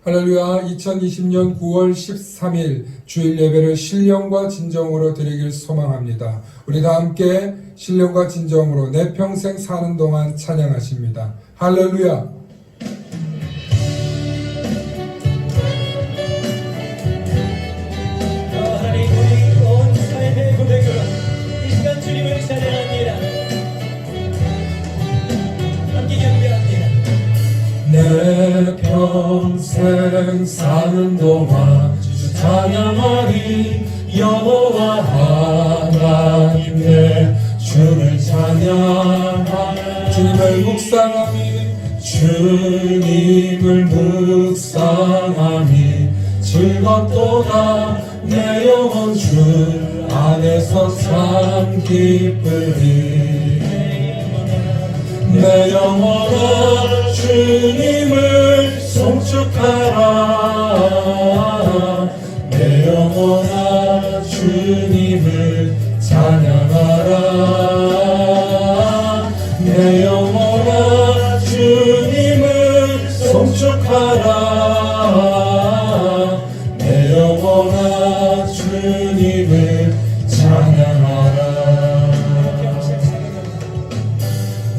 할렐루야. 2020년 9월 13일 주일 예배를 신령과 진정으로 드리길 소망합니다. 우리 다 함께 신령과 진정으로 내 평생 사는 동안 찬양하십니다. 할렐루야. 하나님, 우리 온 삶의 고백으로 이 시간 주님을 찬양합니다. 함께 경배합니다. 내 평생 사는 동안 주 찬양하리. 여호와 하나님 내 주를 찬양하리. 주님을 묵상하니 주님을 묵상하니 즐겁도다. 내 영혼 주 안에서 참 기쁘리. 내 영혼아 주님을 송축하라. 내 영혼아 주님을 찬양하라. 내 영혼아 주님을 송축하라. 내 영혼아 주님을 찬양하라.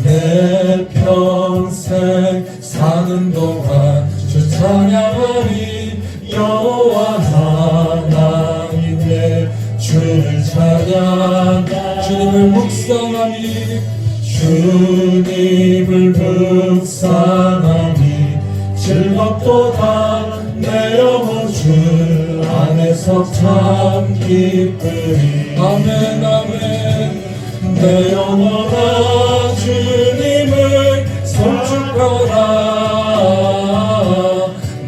내 평생 사는 동안 주 찬양하리. 여호와 하나님 내 주를 찬양. 주님을 묵상하니 주님을 묵상하니 즐겁도다. 내 영혼 주 안에서 참 기쁘리. 아멘 아멘. 내 영혼아 주님을 송축하라.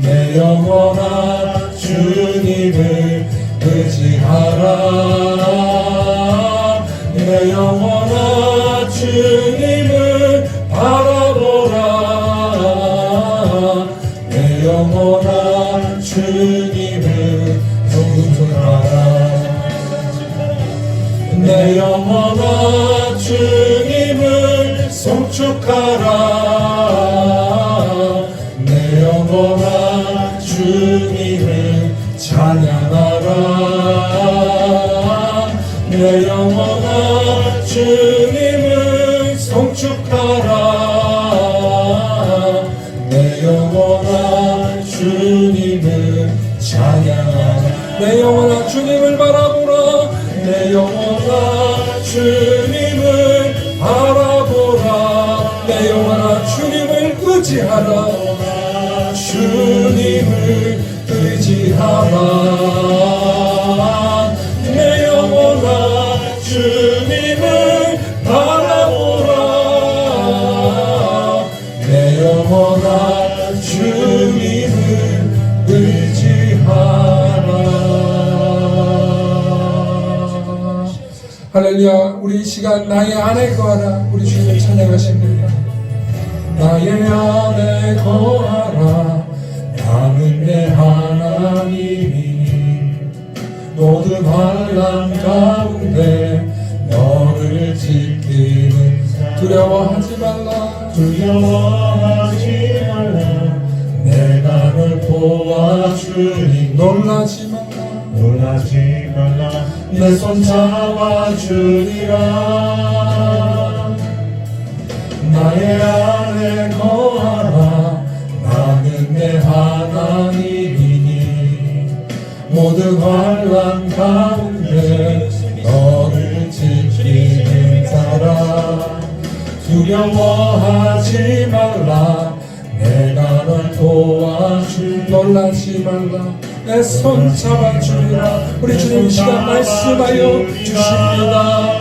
내 영혼아 주님을 의지하라. 내 영혼아 주님을 바라보라. 내 영혼아 주님을 송축하라. 내 영혼아 주님을 송축하라. 내 영혼아 주님을 찬양하라. 내 영혼아 주님을 송축하라. 내 영혼아 주님을 찬양하라. 내 영혼아 주님을 바라보라. 내 영혼아 주님을 바라보라. 내 영혼아 주님을 의지하라. 주님을 의지하라. 내 영혼아 주님을 바라보라. 내 영혼아 주님을 의지하라. 할렐루야. 우리 이 시간 나의 안에 거하라. 우리 주님을 찬양하십니다. 나의 안에 거하라. 나는 내 하나님이니 모든 환난 가운데 너를 지키는 두려워하지 말라. 두려워하지 말라. 내가 널 도와주니 놀라지 말라. 놀라지 말라. 내 손 잡아주리라. 나의 안에 거하라. 나는 내 하나님이니 모든 환난 가운데 너를 지키는 자라. 두려워하지 말라. 내가 널 도와줄. 놀라지 말라. 내 손 잡아주리라. 우리 주님 이 시간 말씀하여 주십니다.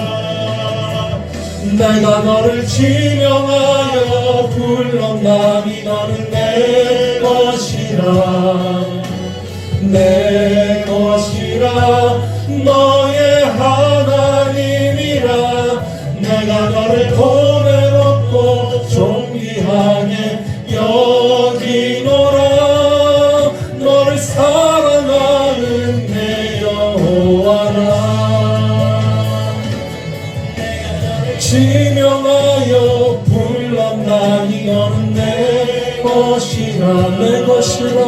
내가 너를 지명하여 불렀나니 너는 내 것이라. 내 것이라. 너의 하나님이라. 내가 너를 고배롭고 존귀하게 여기노라. 너를 사랑하는 내 여호와라. 지명하여 불렀나니 너는 내 것이라. 내 것이라.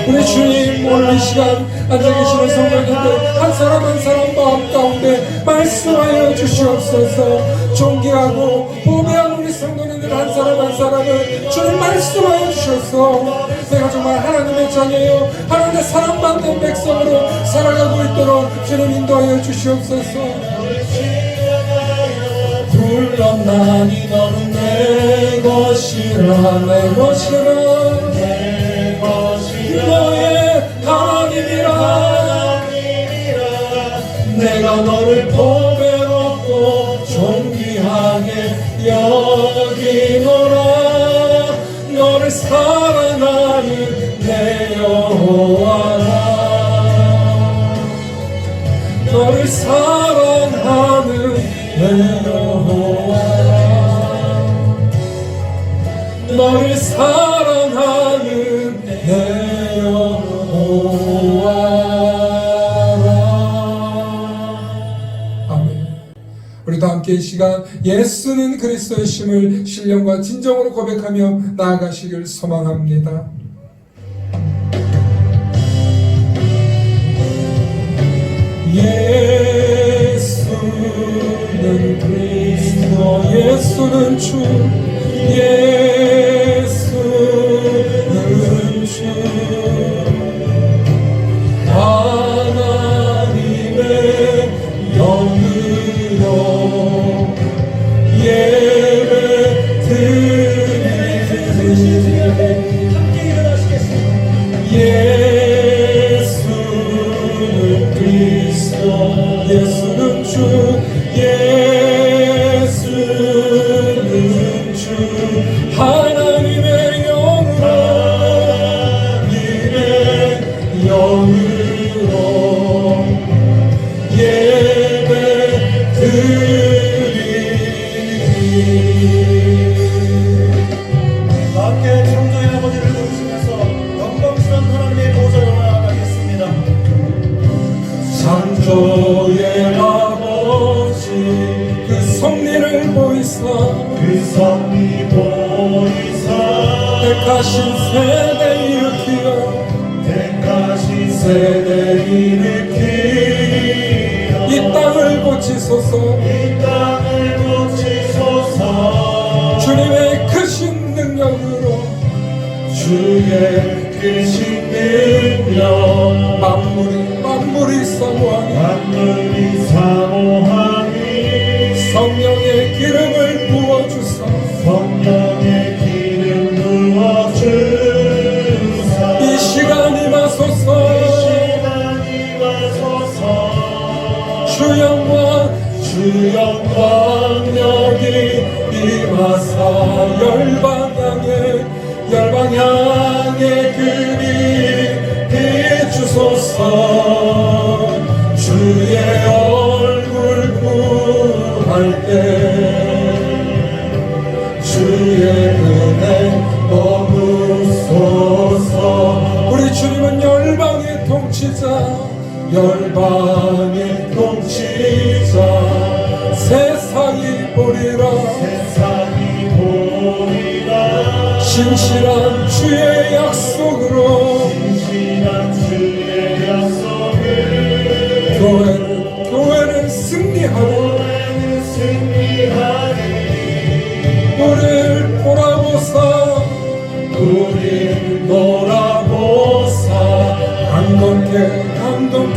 우리 주님 오늘 이 시간 앉아 계시는 성도님들 한 사람 한 사람 마음 가운데 말씀하여 주시옵소서. 존귀하고 보배한 우리 성도님들 한 사람 한 사람을 주님 말씀하여 주셔서 내가 정말 하나님의 자녀요 하나님의 사랑받는 백성으로 살아가고 있도록 주님 인도하여 주시옵소서. 불렀나니 너는 내 것이라. 내 것이라. 내 것이라. 너의 하나님이라. 내가 너를 보배롭고 존귀하게 여기노라. 너를 사랑하는 내 여호와라. 너를 사랑하는 내 여호와라. 너를 사랑하는 내 여호와라. 아멘. 우리도 함께 이 시간 예수는 그리스도의 심을 신령과 진정으로 고백하며 나아가시길 소망합니다. 예수는 그리스도. 예수는 주. 예수는 주. 하나님의 영으로 예배 드리니 함께 일어나시겠습니다. 예수는 그리스도. 예수는 주. 예수는 주. 하나님의 영으로 하나님의 영으로 예배 드리니. 함께 창조의 아버지를 부르시면서 영광스러운 하나님의 보좌로 나아가겠습니다. 창조의 아버지 그 섭리를 보이사 그 섭리 보이사 택하신 세대 일으키어 택하신 세대 일으키어 이 땅을 고치소서. 이 땅을 고치소서. 주님의 크신 능력으로 주의 크신 능력 만물이 사모하니 만물이 사모하니 성령의 기름을 부어주사 성령의 기름 부어주사 이 시간 임하소서. 주 영광 여기 임하사 열방 향해 그리 비추소서. 주의 얼굴 구할 때 주의 은혜 머무소서. 우리 주님은 열방의 통치자, 열방의 통치자. 세상이 보리라, 세상이 보리라. 신실한 주의 약속으로 신실한 주의 약속을 교회는 승리하리. 교회는 승리하리. 우리를 돌아보사, 우리 돌아보사. 강건케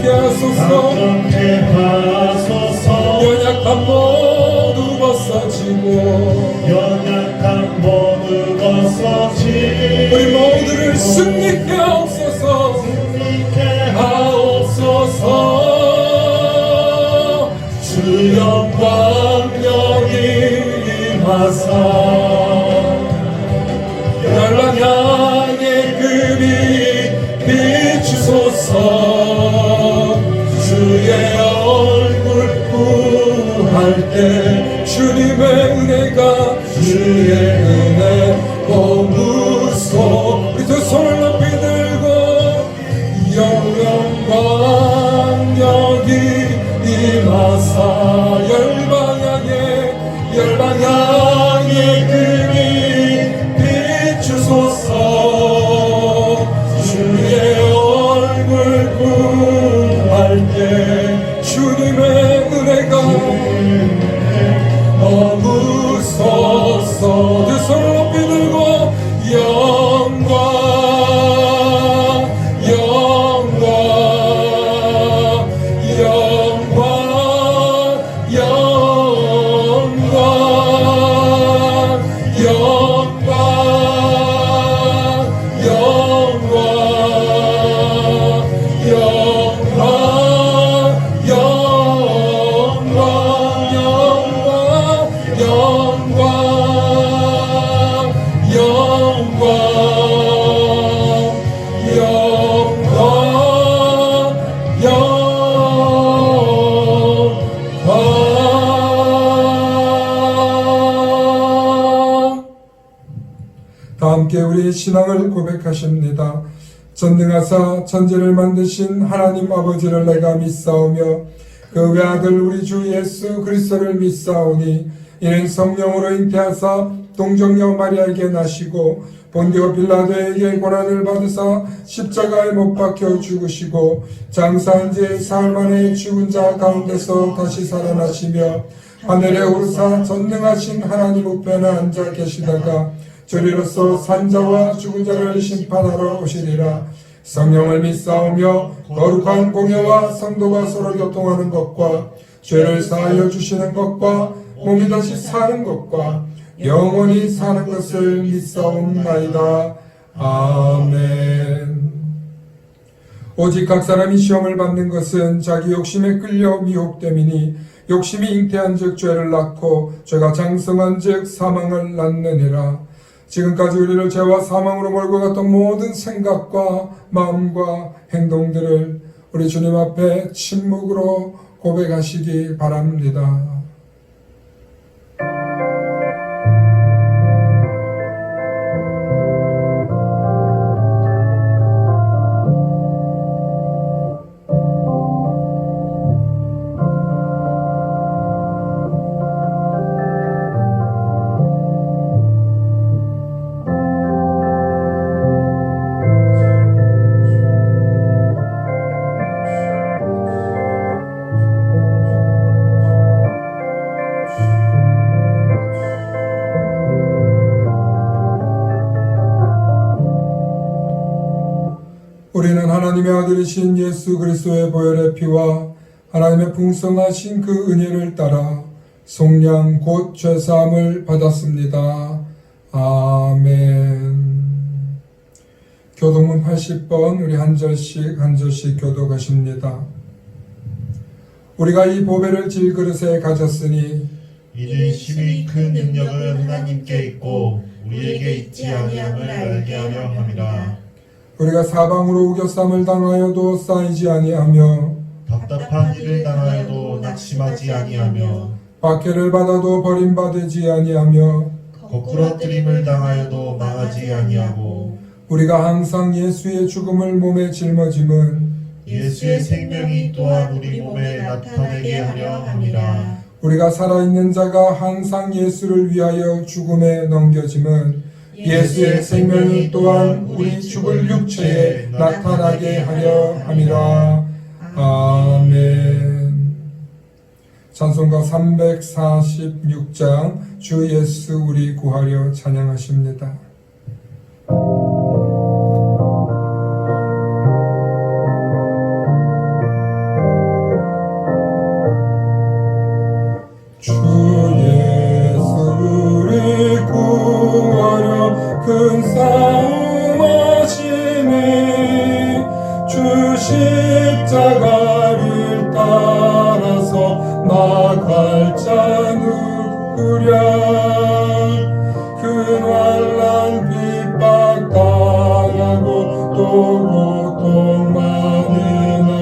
하소서. 강건케 하소서. 연약한 모두 벗어지고 연약한 모두 벗어지고 우리 모두를 승리케 하옵소서. 승리케 하옵소서. 주 영광 여기 임하사 열방 향해 그 빛 비추소서. 주의 얼굴 구할 때 주님의 은혜가 주의 은혜 머무소. 우리 두 손을 높이 들고 영광 여기 임하사 열방 향해 그 빛 비추소서. 주의 얼굴 구할 때 주님의 은혜가 머무소서. 두 손을 높이 들고 영광 영광 영광 영광 영광 영광 영광 다 함께 우리의 신앙을 고백하십니다. 전능하사 천지를 만드신 하나님 아버지를 내가 믿사오며 그 외아들 우리 주 예수 그리스도를 믿사오니 이는 성령으로 잉태하사 동정녀 마리아에게 나시고 본디오 빌라도에게 고난을 받으사 십자가에 못 박혀 죽으시고 장사한 지 사흘 만에 죽은 자 가운데서 다시 살아나시며 하늘에 오르사 전능하신 하나님 우편에 앉아 계시다가 저리로서 산자와 죽은 자를 심판하러 오시리라. 성령을 믿사오며 거룩한 공예와 성도가 서로 교통하는 것과 죄를 사하여 주시는 것과 몸이 다시 사는 것과 영원히 사는 것을 믿사옵나이다. 아멘. 오직 각 사람이 시험을 받는 것은 자기 욕심에 끌려 미혹됨이니 욕심이 잉태한 즉 죄를 낳고 죄가 장성한 즉 사망을 낳느니라. 지금까지 우리를 죄와 사망으로 몰고 갔던 모든 생각과 마음과 행동들을 우리 주님 앞에 침묵으로 고백하시기 바랍니다. 우리는 하나님의 아들이신 예수 그리스도의 보혈의 피와 하나님의 풍성하신 그 은혜를 따라 속량 곧 죄사함을 받았습니다. 아멘. 교도문 80번 우리 한 절씩 교독하십니다. 우리가 이 보배를 질그릇에 가졌으니 이는 심히 큰 능력은 하나님께 있고 우리에게 있지 아니함을 알게 하려 함이라. 우리가 사방으로 우겨쌈을 당하여도 쌓이지 아니하며 답답한 일을 당하여도 낙심하지 아니하며 박해를 받아도 버림받지 아니하며 거꾸러뜨림을 당하여도 망하지 아니하고 우리가 항상 예수의 죽음을 몸에 짊어짐은 예수의 생명이 또한 우리 몸에 나타나게 하려 함이라. 우리가 살아있는 자가 항상 예수를 위하여 죽음에 넘겨짐은 예수의 생명이 또한 우리 죽을 육체에 나타나게 하려 함이라. 아멘. 찬송가 346장 주 예수 우리 구하려 찬양하십니다. 주 예수 우리 구하려 큰 싸움 하시니 주 십자가를 따라서 나갈 자 누구랴. 큰 환난 핍박 당하고 또 고통 많으나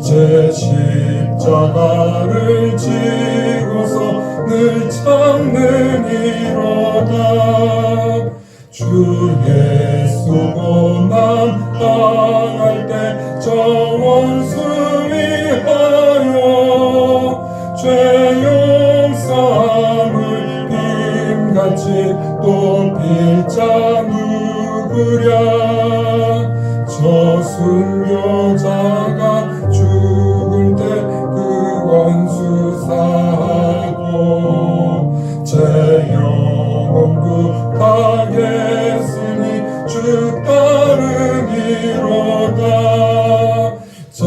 제 십자가를 지고서 늘 참느니로다. 주 예수 고난 당할 때 저 원수 위하여 죄 용서함을 빔같이 또 빌 자 누구랴. 저 순교자가 죽을 때 그 원수 사하고 제 영혼 구하겠으니 주 따르니로다. 저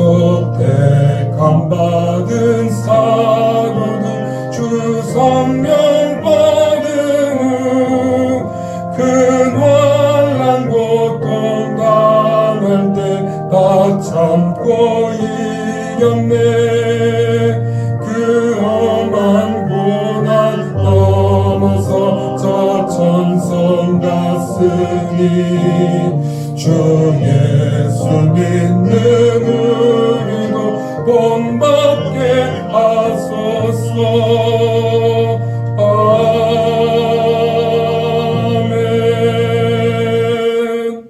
택함 받은 사도들 주 성령 받은 큰 환난 고통 당할 때 다 참고 이겼네. 그 험한 고난 넘어서 저 천성 갔으니 주 예수 믿는 우리도 본받게 하소서. 아멘.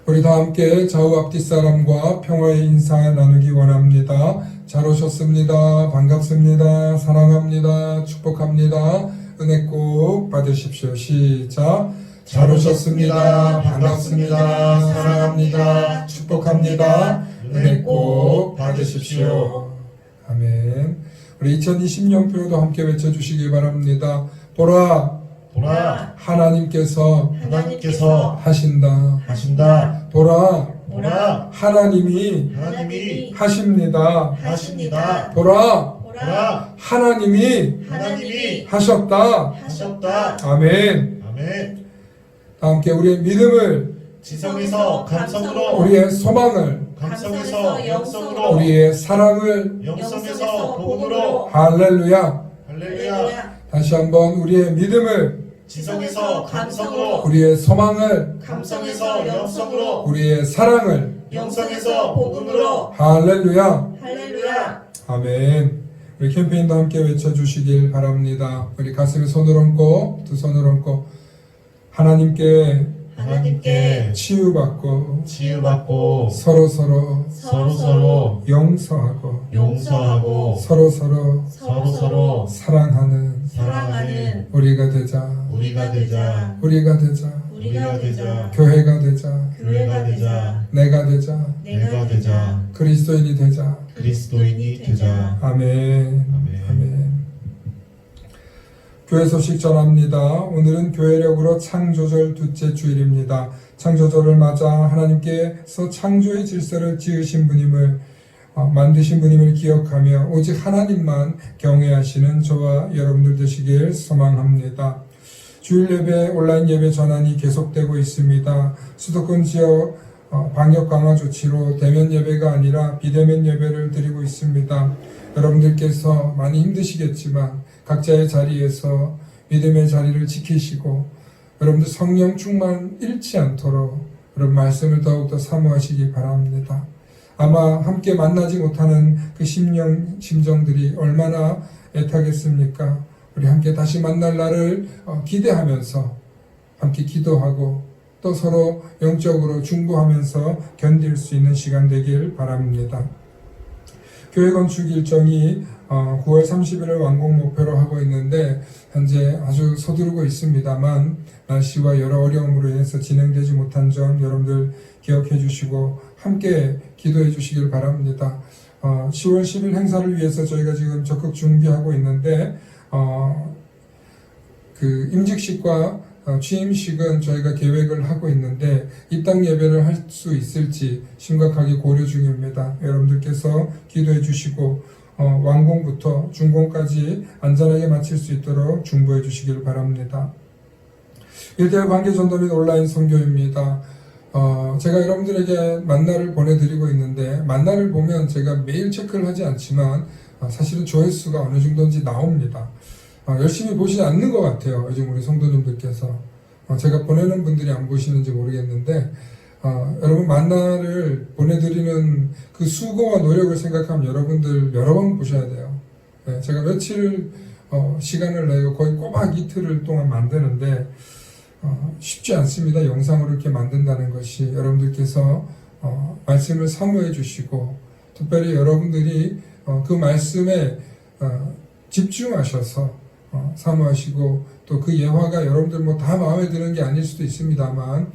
우리 다 함께 좌우 앞뒤 사람과 평화의 인사 나누기 원합니다. 잘 오셨습니다. 반갑습니다. 사랑합니다. 축복합니다. 은혜 꼭 받으십시오. 시작. 잘 오셨습니다. 반갑습니다. 사랑합니다. 축복합니다. 은혜 꼭 받으십시오. 아멘. 우리 2020년 표도 함께 외쳐주시기 바랍니다. 보라, 보라, 하나님께서 하나님께서 하신다. 하신다. 보라, 보라, 하나님이 하나님이 하십니다. 하십니다. 보라, 보라, 하나님이 하나님이 하셨다. 하셨다. 아멘. 아멘. 다 함께 우리의 믿음을, 지성에서 감성으로, 우리의 소망을, 감성에서 영성으로, 우리의 사랑을, 영성에서 복음으로. 할렐루야. 할렐루야. 다시 한번 우리의 믿음을, 지성에서 감성으로, 우리의 소망을, 감성에서 영성으로, 우리의 사랑을, 영성에서 복음으로. 할렐루야. 할렐루야. 아멘. 우리 캠페인도 함께 외쳐주시길 바랍니다. 우리 가슴에 손을 얹고 두 손을 얹고 하나님께 하나님께 치유받고 치유받고 서로서로 서로서로 용서하고 용서하고 서로서로 서로서로 사랑하는 사랑하는 우리가 되자. 우리가 되자. 우리가 되자. 우리가 되자. 교회가 되자. 교회가 되자. 내가 되자. 내가 되자. 그리스도인이 되자. 그리스도인이 되자. 아멘. 아멘. 아멘. 교회 소식 전합니다. 오늘은 교회력으로 창조절 둘째 주일입니다. 창조절을 맞아 하나님께서 창조의 질서를 지으신 분임을 만드신 분임을 기억하며 오직 하나님만 경외하시는 저와 여러분들 되시길 소망합니다. 주일 예배, 온라인 예배 전환이 계속되고 있습니다. 수도권 지역 방역 강화 조치로 대면 예배가 아니라 비대면 예배를 드리고 있습니다. 여러분들께서 많이 힘드시겠지만 각자의 자리에서 믿음의 자리를 지키시고 여러분들 성령 충만 잃지 않도록 여러분 말씀을 더욱더 사모하시기 바랍니다. 아마 함께 만나지 못하는 그 심정들이 얼마나 애타겠습니까? 우리 함께 다시 만날 날을 기대하면서 함께 기도하고 또 서로 영적으로 중보하면서 견딜 수 있는 시간 되길 바랍니다. 교회 건축 일정이 9월 30일을 완공 목표로 하고 있는데 현재 아주 서두르고 있습니다만 날씨와 여러 어려움으로 인해서 진행되지 못한 점 여러분들 기억해 주시고 함께 기도해 주시길 바랍니다. 10월 10일 행사를 위해서 저희가 지금 적극 준비하고 있는데 그 임직식과 취임식은 저희가 계획을 하고 있는데 입당 예배를 할 수 있을지 심각하게 고려 중입니다. 여러분들께서 기도해 주시고 완공부터 준공까지 안전하게 마칠 수 있도록 중보해 주시길 바랍니다. 1대1 관계 전도 및 온라인 선교입니다. 제가 여러분들에게 만나를 보내드리고 있는데 만나를 보면 제가 매일 체크를 하지 않지만 사실은 조회수가 어느 정도인지 나옵니다. 열심히 보시지 않는 것 같아요. 요즘 우리 성도님들께서. 제가 보내는 분들이 안 보시는지 모르겠는데 여러분 만나를 보내드리는 그 수고와 노력을 생각하면 여러분들 여러 번 보셔야 돼요. 제가 며칠 시간을 내고 거의 꼬박 이틀을 동안 만드는데 쉽지 않습니다. 영상으로 이렇게 만든다는 것이. 여러분들께서 말씀을 사모해 주시고 특별히 여러분들이 그 말씀에 집중하셔서 사모하시고 또 그 예화가 여러분들 뭐 다 마음에 드는 게 아닐 수도 있습니다만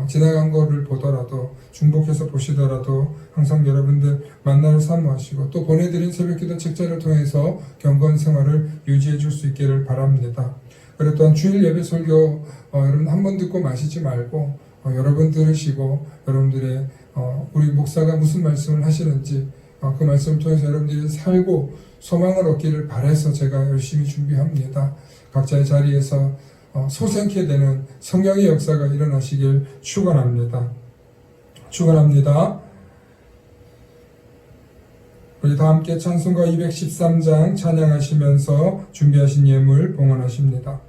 지나간 거를 보더라도 중복해서 보시더라도 항상 여러분들 만나를 사모하시고 또 보내드린 새벽기도 책자를 통해서 경건 생활을 유지해 줄 수 있기를 바랍니다. 그리고 또한 주일 예배 설교 여러분 한 번 듣고 마시지 말고 여러 번 들으시고 여러분들의 우리 목사가 무슨 말씀을 하시는지 그 말씀을 통해서 여러분들이 살고 소망을 얻기를 바라서 제가 열심히 준비합니다. 각자의 자리에서 소생케 되는 성령의 역사가 일어나시길 축원합니다. 축원합니다. 우리 다 함께 찬송가 213장 찬양하시면서 준비하신 예물 봉헌하십니다.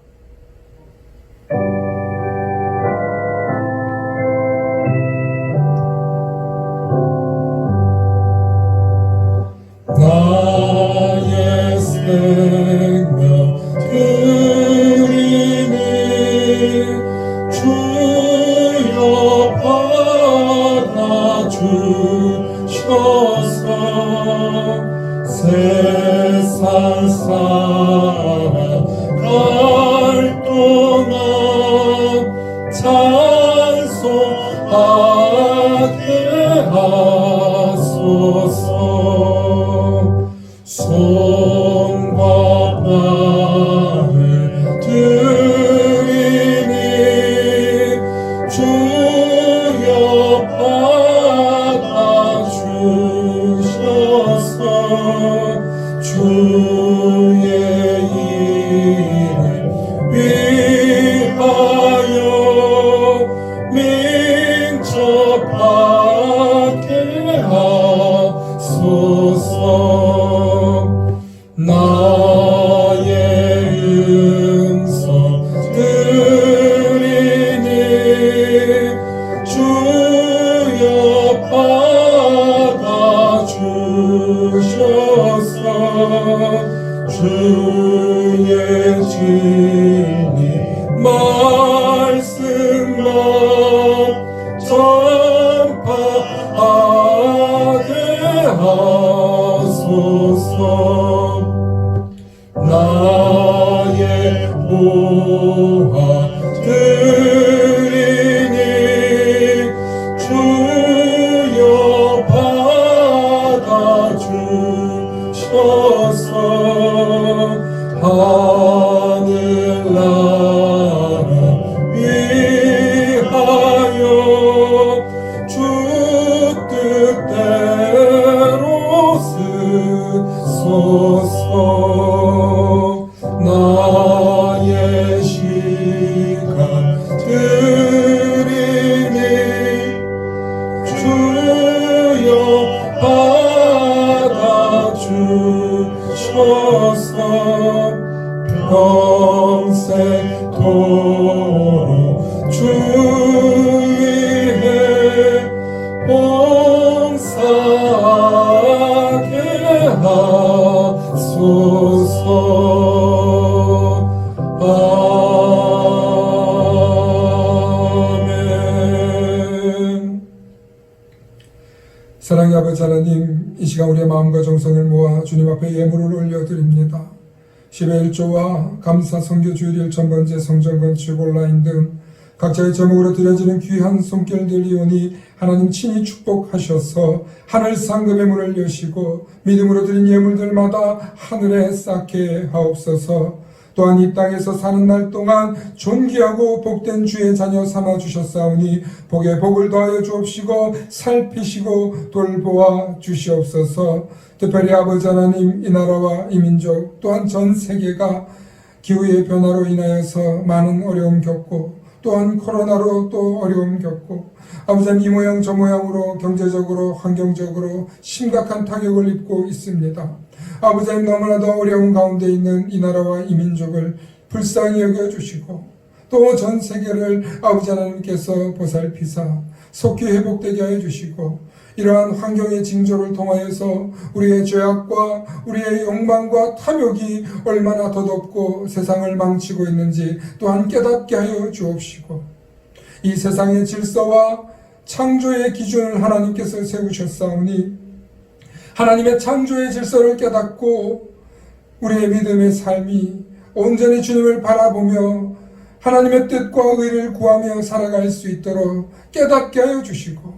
나의 생명 드리니 주여 받아주셔서 세상 살아갈 동안 찬송하게 하소서. 손과 발을 드리니 주여 받아주셔서 주의 이름 위하여 민첩하게 하소서. 나의 음성 들으니 주여 받아주셔서 주의 진리 말씀만 전파하게 하소서. 나의 보아 드리니 주여 받아주셔서 하늘나라 위하여 주 뜻대로 쓰소서. 나의 시간 드리니 주여 받아주셔서 평생토록 주 위해 봉사 사랑의 아버지 하나님, 이 시간 우리의 마음과 정성을 모아 주님 앞에 예물을 올려드립니다. 10회 1조와 감사 선교 주일일 전번제 성전 건축 온라인 등 각자의 제목으로 드려지는 귀한 손길들이 오니 하나님 친히 축복하셔서 하늘 상급의 문을 여시고 믿음으로 드린 예물들마다 하늘에 쌓게 하옵소서. 또한 이 땅에서 사는 날 동안 존귀하고 복된 주의 자녀 삼아 주셨사오니 복에 복을 더하여 주옵시고 살피시고 돌보아 주시옵소서. 특별히 아버지 하나님, 이 나라와 이 민족 또한 전 세계가 기후의 변화로 인하여서 많은 어려움 겪고 또한 코로나로 또 어려움 겪고 아버지 이 모양 저 모양으로 경제적으로 환경적으로 심각한 타격을 입고 있습니다. 아버지 너무나도 어려운 가운데 있는 이 나라와 이 민족을 불쌍히 여겨주시고 또 전 세계를 아버지 하나님께서 보살피사 속히 회복되게 하여 주시고 이러한 환경의 징조를 통하여서 우리의 죄악과 우리의 욕망과 탐욕이 얼마나 더덥고 세상을 망치고 있는지 또한 깨닫게 하여 주옵시고 이 세상의 질서와 창조의 기준을 하나님께서 세우셨사오니 하나님의 창조의 질서를 깨닫고 우리의 믿음의 삶이 온전히 주님을 바라보며 하나님의 뜻과 의를 구하며 살아갈 수 있도록 깨닫게 하여 주시고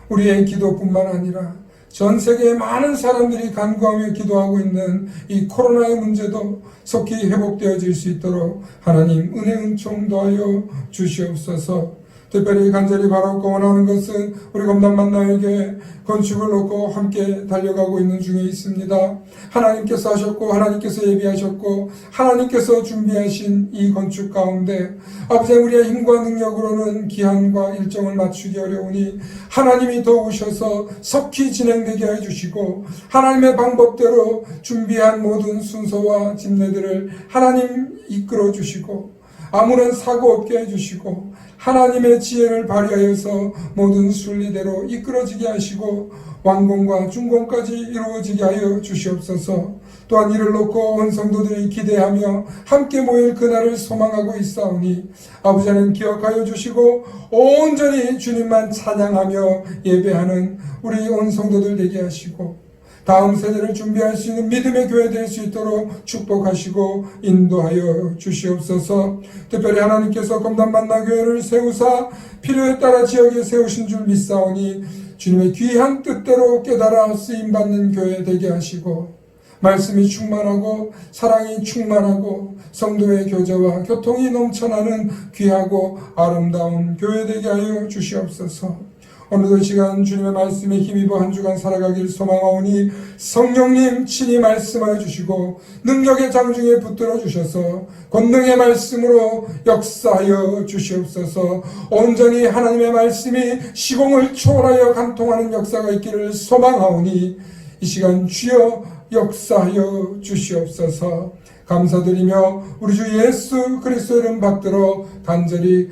우리의 기도뿐만 아니라 전 세계의 많은 사람들이 간구하며 기도하고 있는 이 코로나의 문제도 속히 회복되어질 수 있도록 하나님 은혜 은총 더하여 주시옵소서. 특별히 간절히 바라고 원하는 것은 우리 검단 만나에게 건축을 놓고 함께 달려가고 있는 중에 있습니다. 하나님께서 하셨고 하나님께서 예비하셨고 하나님께서 준비하신 이 건축 가운데 아버지 우리의 힘과 능력으로는 기한과 일정을 맞추기 어려우니 하나님이 도우셔서 석히 진행되게 해주시고 하나님의 방법대로 준비한 모든 순서와 집례들을 하나님 이끌어 주시고 아무런 사고 없게 해주시고 하나님의 지혜를 발휘하여서 모든 순리대로 이끌어지게 하시고 완공과 준공까지 이루어지게 하여 주시옵소서. 또한 이를 놓고 온 성도들이 기대하며 함께 모일 그날을 소망하고 있사오니 아버지 하나님 기억하여 주시고 온전히 주님만 찬양하며 예배하는 우리 온 성도들 되게 하시고 다음 세대를 준비할 수 있는 믿음의 교회 될 수 있도록 축복하시고 인도하여 주시옵소서. 특별히 하나님께서 검단 만나 교회를 세우사 필요에 따라 지역에 세우신 줄 믿사오니 주님의 귀한 뜻대로 깨달아 쓰임받는 교회 되게 하시고 말씀이 충만하고 사랑이 충만하고 성도의 교제와 교통이 넘쳐나는 귀하고 아름다운 교회 되게 하여 주시옵소서. 오늘도 이 시간 주님의 말씀에 힘입어 한 주간 살아가길 소망하오니 성령님 친히 말씀하여 주시고 능력의 장중에 붙들어 주셔서 권능의 말씀으로 역사하여 주시옵소서. 온전히 하나님의 말씀이 시공을 초월하여 간통하는 역사가 있기를 소망하오니 이 시간 주여 역사하여 주시옵소서. 감사드리며 우리 주 예수 그리스도의 이름 받들어 간절히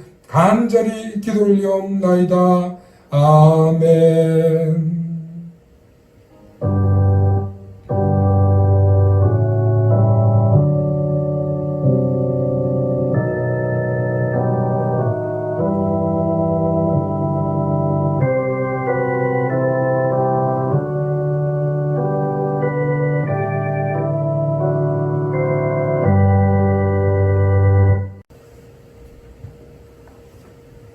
기도 올리옵나이다. 아멘.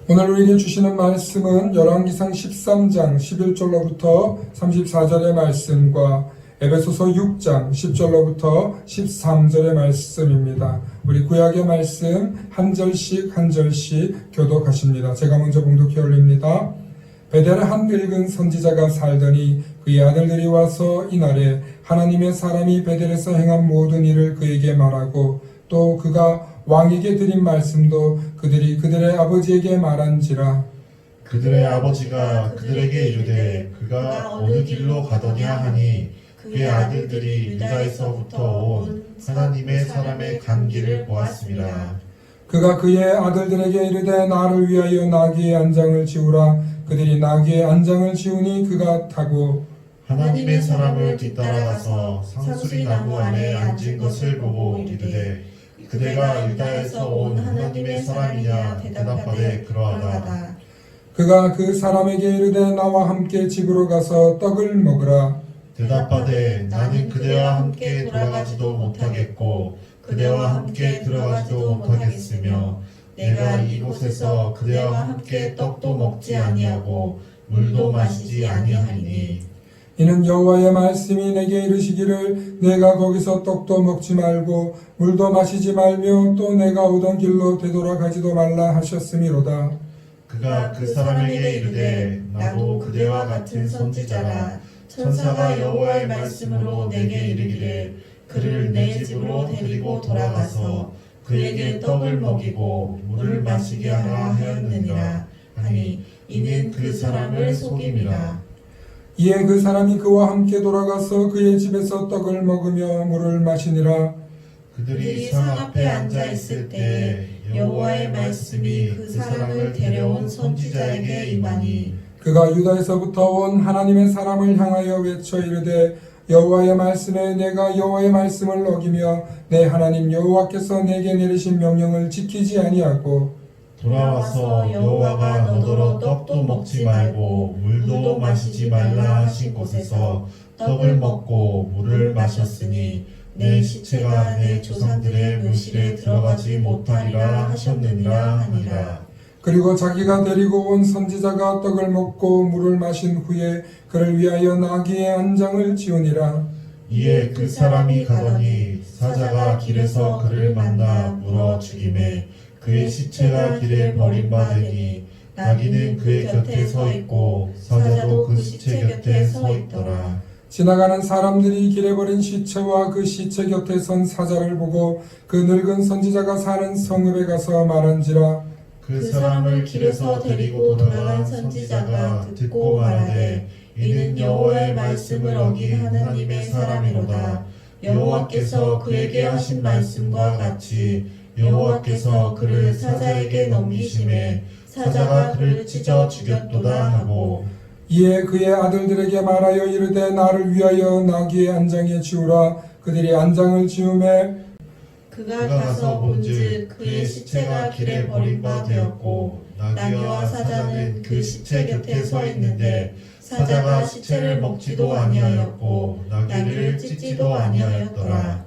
오늘 우리에게 주시는 말씀은 열왕기상 13장 11절로부터 34절의 말씀과 에베소서 6장 10절로부터 13절의 말씀입니다. 우리 구약의 말씀 한 절씩 교독하십니다. 제가 먼저 봉독해 올립니다. 베델에 한 늙은 선지자가 살더니 그의 아들들이 와서 이날에 하나님의 사람이 베델에서 행한 모든 일을 그에게 말하고 또 그가 왕에게 드린 말씀도 그들이 그들의 아버지에게 말한지라. 그들의 아버지가 그들에게 이르되 그가 어느 길로 가더냐 하니 그의 아들들이 유다에서부터 온 하나님의 사람의 간 길을 보았습니다. 그가 그의 아들들에게 이르되 나를 위하여 나귀의 안장을 지우라. 그들이 나귀의 안장을 지우니 그가 타고 하나님의 사람을 뒤따라가서 상수리 나무 안에 앉은 것을 보고 이르되 그대가 유다에서 온 하나님의 사람이냐 대답하되 그러하다. 그가 그 사람에게 이르되 나와 함께 집으로 가서 떡을 먹으라. 대답하되 나는 그대와 함께 돌아가지도 못하겠고 그대와 함께 들어가지도 못하겠으며 내가 이곳에서 그대와 함께 떡도 먹지 아니하고 물도 마시지 아니하리니 이는 여호와의 말씀이 내게 이르시기를 내가 거기서 떡도 먹지 말고 물도 마시지 말며 또 내가 오던 길로 되돌아가지도 말라 하셨음이로다. 그가 그 사람에게 이르되 나도 그대와 같은 선지자라 천사가 여호와의 말씀으로 내게 이르기를 그를 내 집으로 데리고 돌아가서 그에게 떡을 먹이고 물을 마시게 하라 하였느니라 하니 이는 그 사람을 속임이라. 이에 그 사람이 그와 함께 돌아가서 그의 집에서 떡을 먹으며 물을 마시니라. 그들이 상 앞에 앉아 있을 때 여호와의 말씀이 그 사람을 데려온 선지자에게 임하니 그가 유다에서부터 온 하나님의 사람을 향하여 외쳐 이르되 여호와의 말씀에 내가 여호와의 말씀을 어기며 내 하나님 여호와께서 내게 내리신 명령을 지키지 아니하고 돌아와서 여호와가 너더러 떡도 먹지 말고 물도 마시지 말라 하신 곳에서 떡을 먹고 물을 마셨으니 내 시체가 내 조상들의 묘실에 들어가지 못하리라 하셨느니라 하니라. 그리고 자기가 데리고 온 선지자가 떡을 먹고 물을 마신 후에 그를 위하여 나귀의 안장을 지우니라. 이에 그 사람이 가더니 사자가 길에서 그를 만나 물어 죽임에 그의 시체가 길에 버림받으니 나귀는 그의 곁에 서 있고 사자도 그 시체 곁에 서 있더라. 지나가는 사람들이 길에 버린 시체와 그 시체 곁에 선 사자를 보고 그 늙은 선지자가 사는 성읍에 가서 말한지라. 그 사람을 길에서 데리고 돌아간 선지자가 듣고 말하되 이는 여호와의 말씀을 어긴 하나님의 사람이로다. 여호와께서 그에게 하신 말씀과 같이 여호와께서 그를 사자에게 넘기심에 사자가 그를 찢어 죽였도다 하고 이에 그의 아들들에게 말하여 이르되 나를 위하여 나귀의 안장에 지우라. 그들이 안장을 지우매 그가 가서 본즉 그의 시체가 길에 버림바 되었고 나귀와 사자는 그 시체 곁에 서 있는데 사자가 시체를 먹지도 아니하였고 나귀를 찢지도 아니하였더라.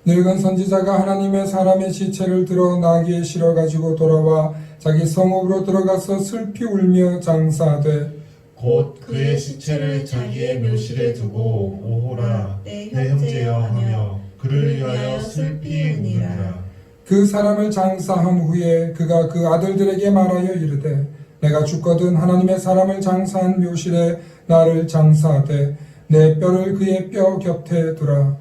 늙은 선지자가 하나님의 사람의 시체를 들어 나귀에 실어 가지고 돌아와 자기 성읍으로 들어가서 슬피 울며 장사하되 곧 그의 시체를 자기의 묘실에 두고 오호라 내 형제여 하며 그를 위하여 슬피 우니라. 그 사람을 장사한 후에 그가 그 아들들에게 말하여 이르되 내가 죽거든 하나님의 사람을 장사한 묘실에 나를 장사하되 내 뼈를 그의 뼈 곁에 두라.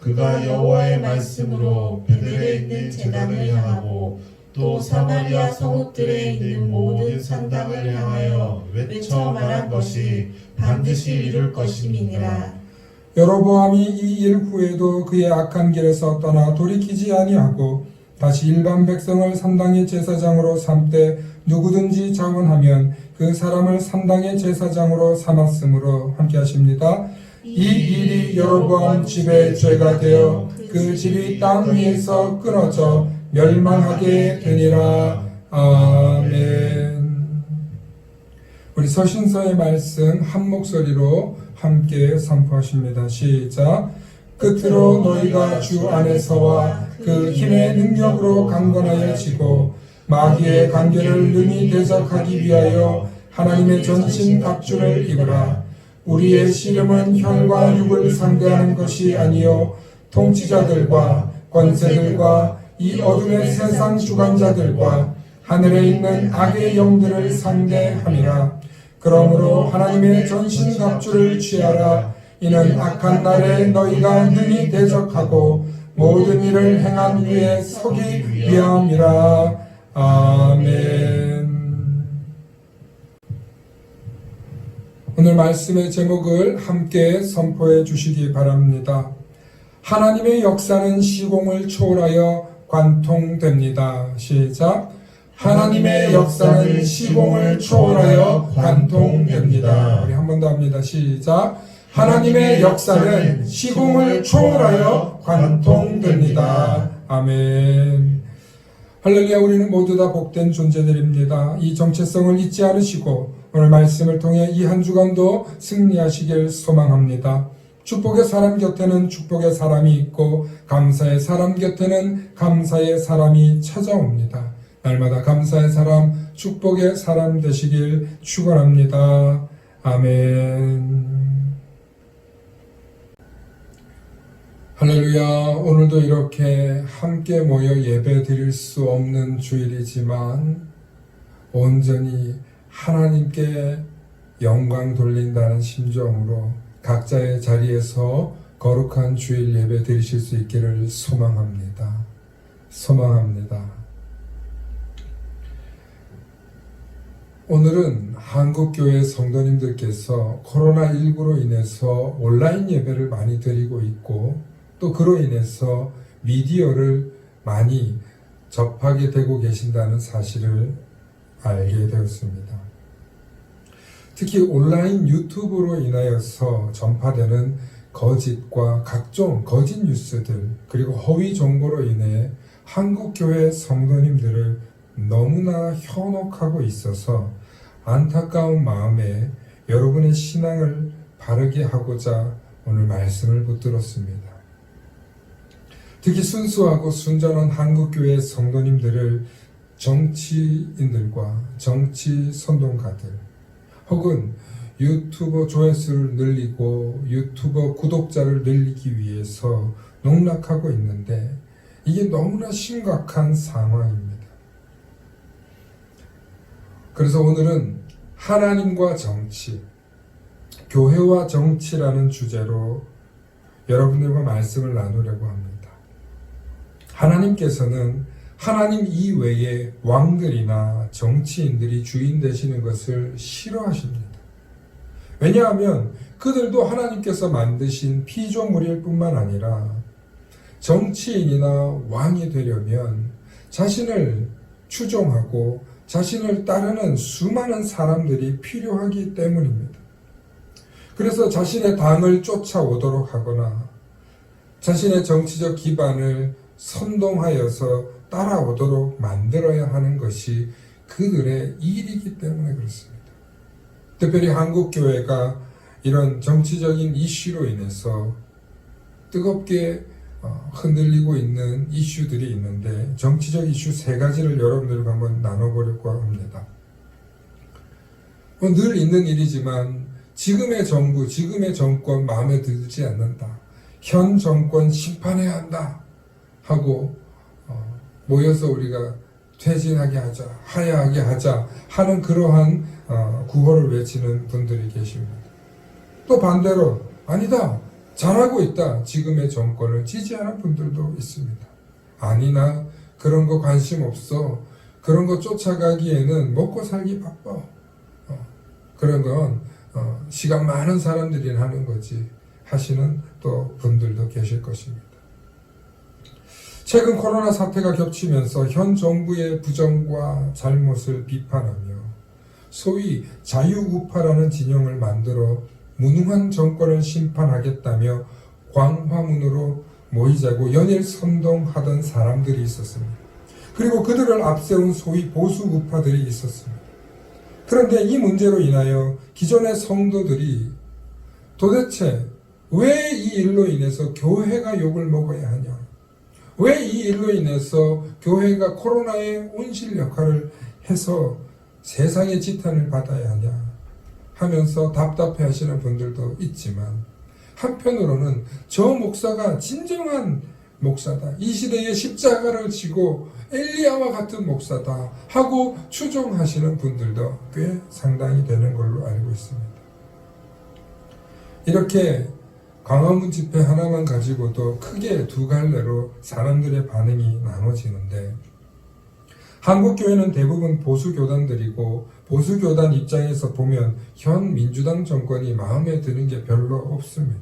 그가 여호와의 말씀으로 베델에 있는 제단을 향하고 또 사마리아 성읍들에 있는 모든 산당을 향하여 외쳐 말한 것이 반드시 이룰 것임이니라. 여로보암이 이 일 후에도 그의 악한 길에서 떠나 돌이키지 아니하고 다시 일반 백성을 산당의 제사장으로 삼되 누구든지 자원하면 그 사람을 산당의 제사장으로 삼았으므로 함께 하십니다. 이 일이 여로보암 집의 죄가 되어 그 집이 땅 위에서 끊어져 멸망하게 되니라. 아멘. 우리 서신서의 말씀 한 목소리로 함께 선포하십니다. 시작. 끝으로 너희가 주 안에서와 그 힘의 능력으로 강건하여 지고 마귀의 관계를 능히 대적하기 위하여 하나님의 전신 갑주를 입으라. 우리의 씨름은 혈과 육을 상대하는 것이 아니요 통치자들과 권세들과 이 어둠의 세상 주관자들과 하늘에 있는 악의 영들을 상대함이라. 그러므로 하나님의 전신 갑주를 취하라. 이는 악한 날에 너희가 능히 대적하고 모든 일을 행한 후에 서기 위함이라. 아멘. 오늘 말씀의 제목을 함께 선포해 주시기 바랍니다. 하나님의 역사는 시공을 초월하여 관통됩니다. 시작. 하나님의 역사는 시공을 초월하여 관통됩니다. 우리 한 번 더 합니다. 시작. 하나님의 역사는 시공을 초월하여 관통됩니다. 아멘. 할렐루야, 우리는 모두 다 복된 존재들입니다. 이 정체성을 잊지 않으시고 오늘 말씀을 통해 이 한 주간도 승리하시길 소망합니다. 축복의 사람 곁에는 축복의 사람이 있고 감사의 사람 곁에는 감사의 사람이 찾아옵니다. 날마다 감사의 사람, 축복의 사람 되시길 축원합니다. 아멘. 할렐루야, 오늘도 이렇게 함께 모여 예배 드릴 수 없는 주일이지만 온전히 하나님께 영광 돌린다는 심정으로 각자의 자리에서 거룩한 주일 예배 드리실 수 있기를 소망합니다. 소망합니다. 오늘은 한국교회 성도님들께서 코로나19로 인해서 온라인 예배를 많이 드리고 있고 또 그로 인해서 미디어를 많이 접하게 되고 계신다는 사실을 알게 되었습니다. 특히 온라인 유튜브로 인하여서 전파되는 거짓과 각종 거짓 뉴스들 그리고 허위 정보로 인해 한국교회 성도님들을 너무나 현혹하고 있어서 안타까운 마음에 여러분의 신앙을 바르게 하고자 오늘 말씀을 붙들었습니다. 특히 순수하고 순전한 한국교회 성도님들을 정치인들과 정치 선동가들 혹은 유튜버 조회수를 늘리고 유튜버 구독자를 늘리기 위해서 농락하고 있는데 이게 너무나 심각한 상황입니다. 그래서 오늘은 하나님과 정치, 교회와 정치라는 주제로 여러분들과 말씀을 나누려고 합니다. 하나님께서는 하나님 이외의 왕들이나 정치인들이 주인 되시는 것을 싫어하십니다. 왜냐하면 그들도 하나님께서 만드신 피조물일 뿐만 아니라 정치인이나 왕이 되려면 자신을 추종하고 자신을 따르는 수많은 사람들이 필요하기 때문입니다. 그래서 자신의 당을 쫓아오도록 하거나 자신의 정치적 기반을 선동하여서 따라오도록 만들어야 하는 것이 그들의 일이기 때문에 그렇습니다. 특별히 한국교회가 이런 정치적인 이슈로 인해서 뜨겁게 흔들리고 있는 이슈들이 있는데 정치적 이슈 3가지를 여러분들과 한번 나눠보려고 합니다. 늘 있는 일이지만 지금의 정부, 지금의 정권 마음에 들지 않는다. 현 정권 심판해야 한다. 하고 모여서 우리가 퇴진하게 하자, 하야하게 하자 하는 그러한 구호를 외치는 분들이 계십니다. 또 반대로 아니다, 잘하고 있다, 지금의 정권을 지지하는 분들도 있습니다. 아니나 그런 거 관심 없어, 그런 거 쫓아가기에는 먹고 살기 바빠, 그런 건 시간 많은 사람들이 하는 거지 하시는 또 분들도 계실 것입니다. 최근 코로나 사태가 겹치면서 현 정부의 부정과 잘못을 비판하며 소위 자유우파라는 진영을 만들어 무능한 정권을 심판하겠다며 광화문으로 모이자고 연일 선동하던 사람들이 있었습니다. 그리고 그들을 앞세운 소위 보수우파들이 있었습니다. 그런데 이 문제로 인하여 기존의 성도들이 도대체 왜 이 일로 인해서 교회가 욕을 먹어야 하냐? 왜 이 일로 인해서 교회가 코로나의 온실 역할을 해서 세상의 지탄을 받아야 하냐 하면서 답답해 하시는 분들도 있지만 한편으로는 저 목사가 진정한 목사다, 이 시대에 십자가를 지고 엘리야와 같은 목사다 하고 추종하시는 분들도 꽤 상당히 되는 걸로 알고 있습니다. 이렇게 광화문 집회 하나만 가지고도 크게 2갈래로 사람들의 반응이 나눠지는데 한국교회는 대부분 보수교단들이고 보수교단 입장에서 보면 현 민주당 정권이 마음에 드는 게 별로 없습니다.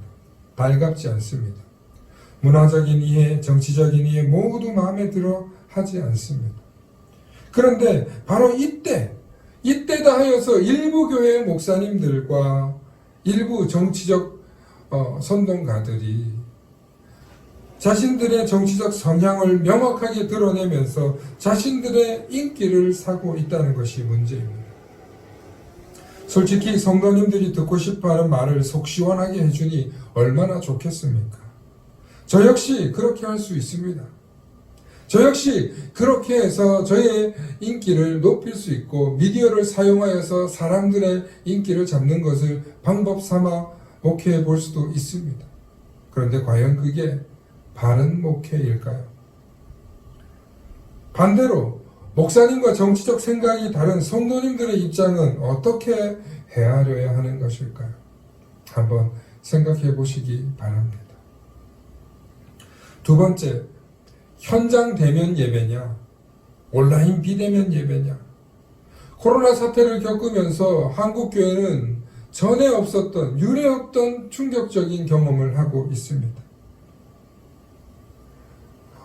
달갑지 않습니다. 문화적인 이해, 정치적인 이해 모두 마음에 들어 하지 않습니다. 그런데 바로 이때다 하여서 일부 교회의 목사님들과 일부 정치적 선동가들이 자신들의 정치적 성향을 명확하게 드러내면서 자신들의 인기를 사고 있다는 것이 문제입니다. 솔직히 성도님들이 듣고 싶어하는 말을 속 시원하게 해주니 얼마나 좋겠습니까? 저 역시 그렇게 할 수 있습니다. 저 역시 그렇게 해서 저의 인기를 높일 수 있고 미디어를 사용하여서 사람들의 인기를 잡는 것을 방법 삼아 목회해 볼 수도 있습니다. 그런데 과연 그게 바른 목회일까요? 반대로 목사님과 정치적 생각이 다른 성도님들의 입장은 어떻게 헤아려야 하는 것일까요? 한번 생각해 보시기 바랍니다. 두 번째, 현장 대면 예배냐, 온라인 비대면 예배냐. 코로나 사태를 겪으면서 한국교회는 전에 없었던, 유례 없던 충격적인 경험을 하고 있습니다.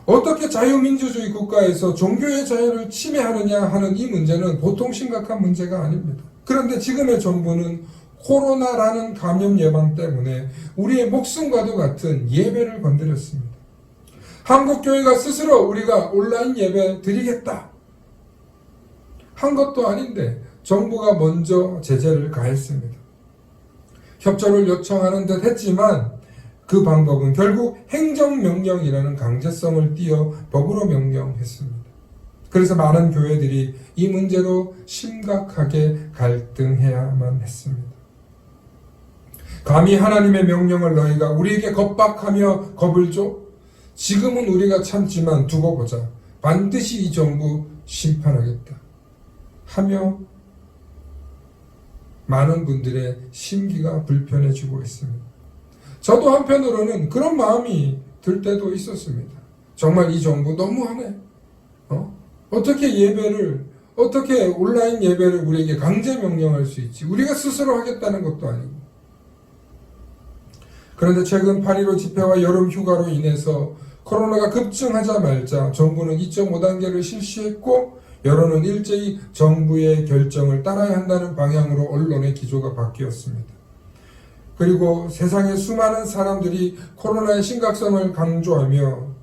어떻게 자유민주주의 국가에서 종교의 자유를 침해하느냐 하는 이 문제는 보통 심각한 문제가 아닙니다. 그런데 지금의 정부는 코로나라는 감염 예방 때문에 우리의 목숨과도 같은 예배를 건드렸습니다. 한국교회가 스스로 우리가 온라인 예배 드리겠다 한 것도 아닌데 정부가 먼저 제재를 가했습니다. 협조를 요청하는 듯 했지만 그 방법은 결국 행정명령이라는 강제성을 띄어 법으로 명령했습니다. 그래서 많은 교회들이 이 문제로 심각하게 갈등해야만 했습니다. 감히 하나님의 명령을 너희가 우리에게 겁박하며 겁을 줘? 지금은 우리가 참지만 두고 보자. 반드시 이 정부 심판하겠다. 하며 많은 분들의 심기가 불편해지고 있습니다. 저도 한편으로는 그런 마음이 들 때도 있었습니다. 정말 이 정부 너무하네. 어떻게 온라인 예배를 우리에게 강제 명령할 수 있지? 우리가 스스로 하겠다는 것도 아니고. 그런데 최근 8.15 집회와 여름 휴가로 인해서 코로나가 급증하자마자 정부는 2.5단계를 실시했고 여론은 일제히 정부의 결정을 따라야 한다는 방향으로 언론의 기조가 바뀌었습니다. 그리고 세상의 수많은 사람들이 코로나의 심각성을 강조하며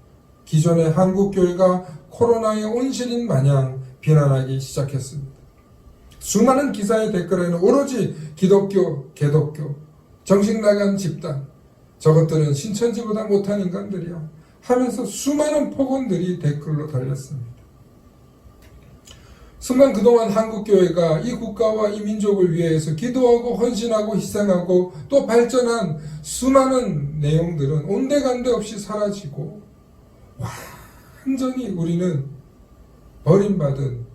기존의 한국교회가 코로나의 온실인 마냥 비난하기 시작했습니다. 수많은 기사의 댓글에는 오로지 기독교, 개독교, 정신 나간 집단, 저것들은 신천지보다 못한 인간들이야 하면서 수많은 폭언들이 댓글로 달렸습니다. 순간 그동안 한국교회가 이 국가와 이 민족을 위해서 기도하고 헌신하고 희생하고 또 발전한 수많은 내용들은 온데간데 없이 사라지고 완전히 우리는 버림받은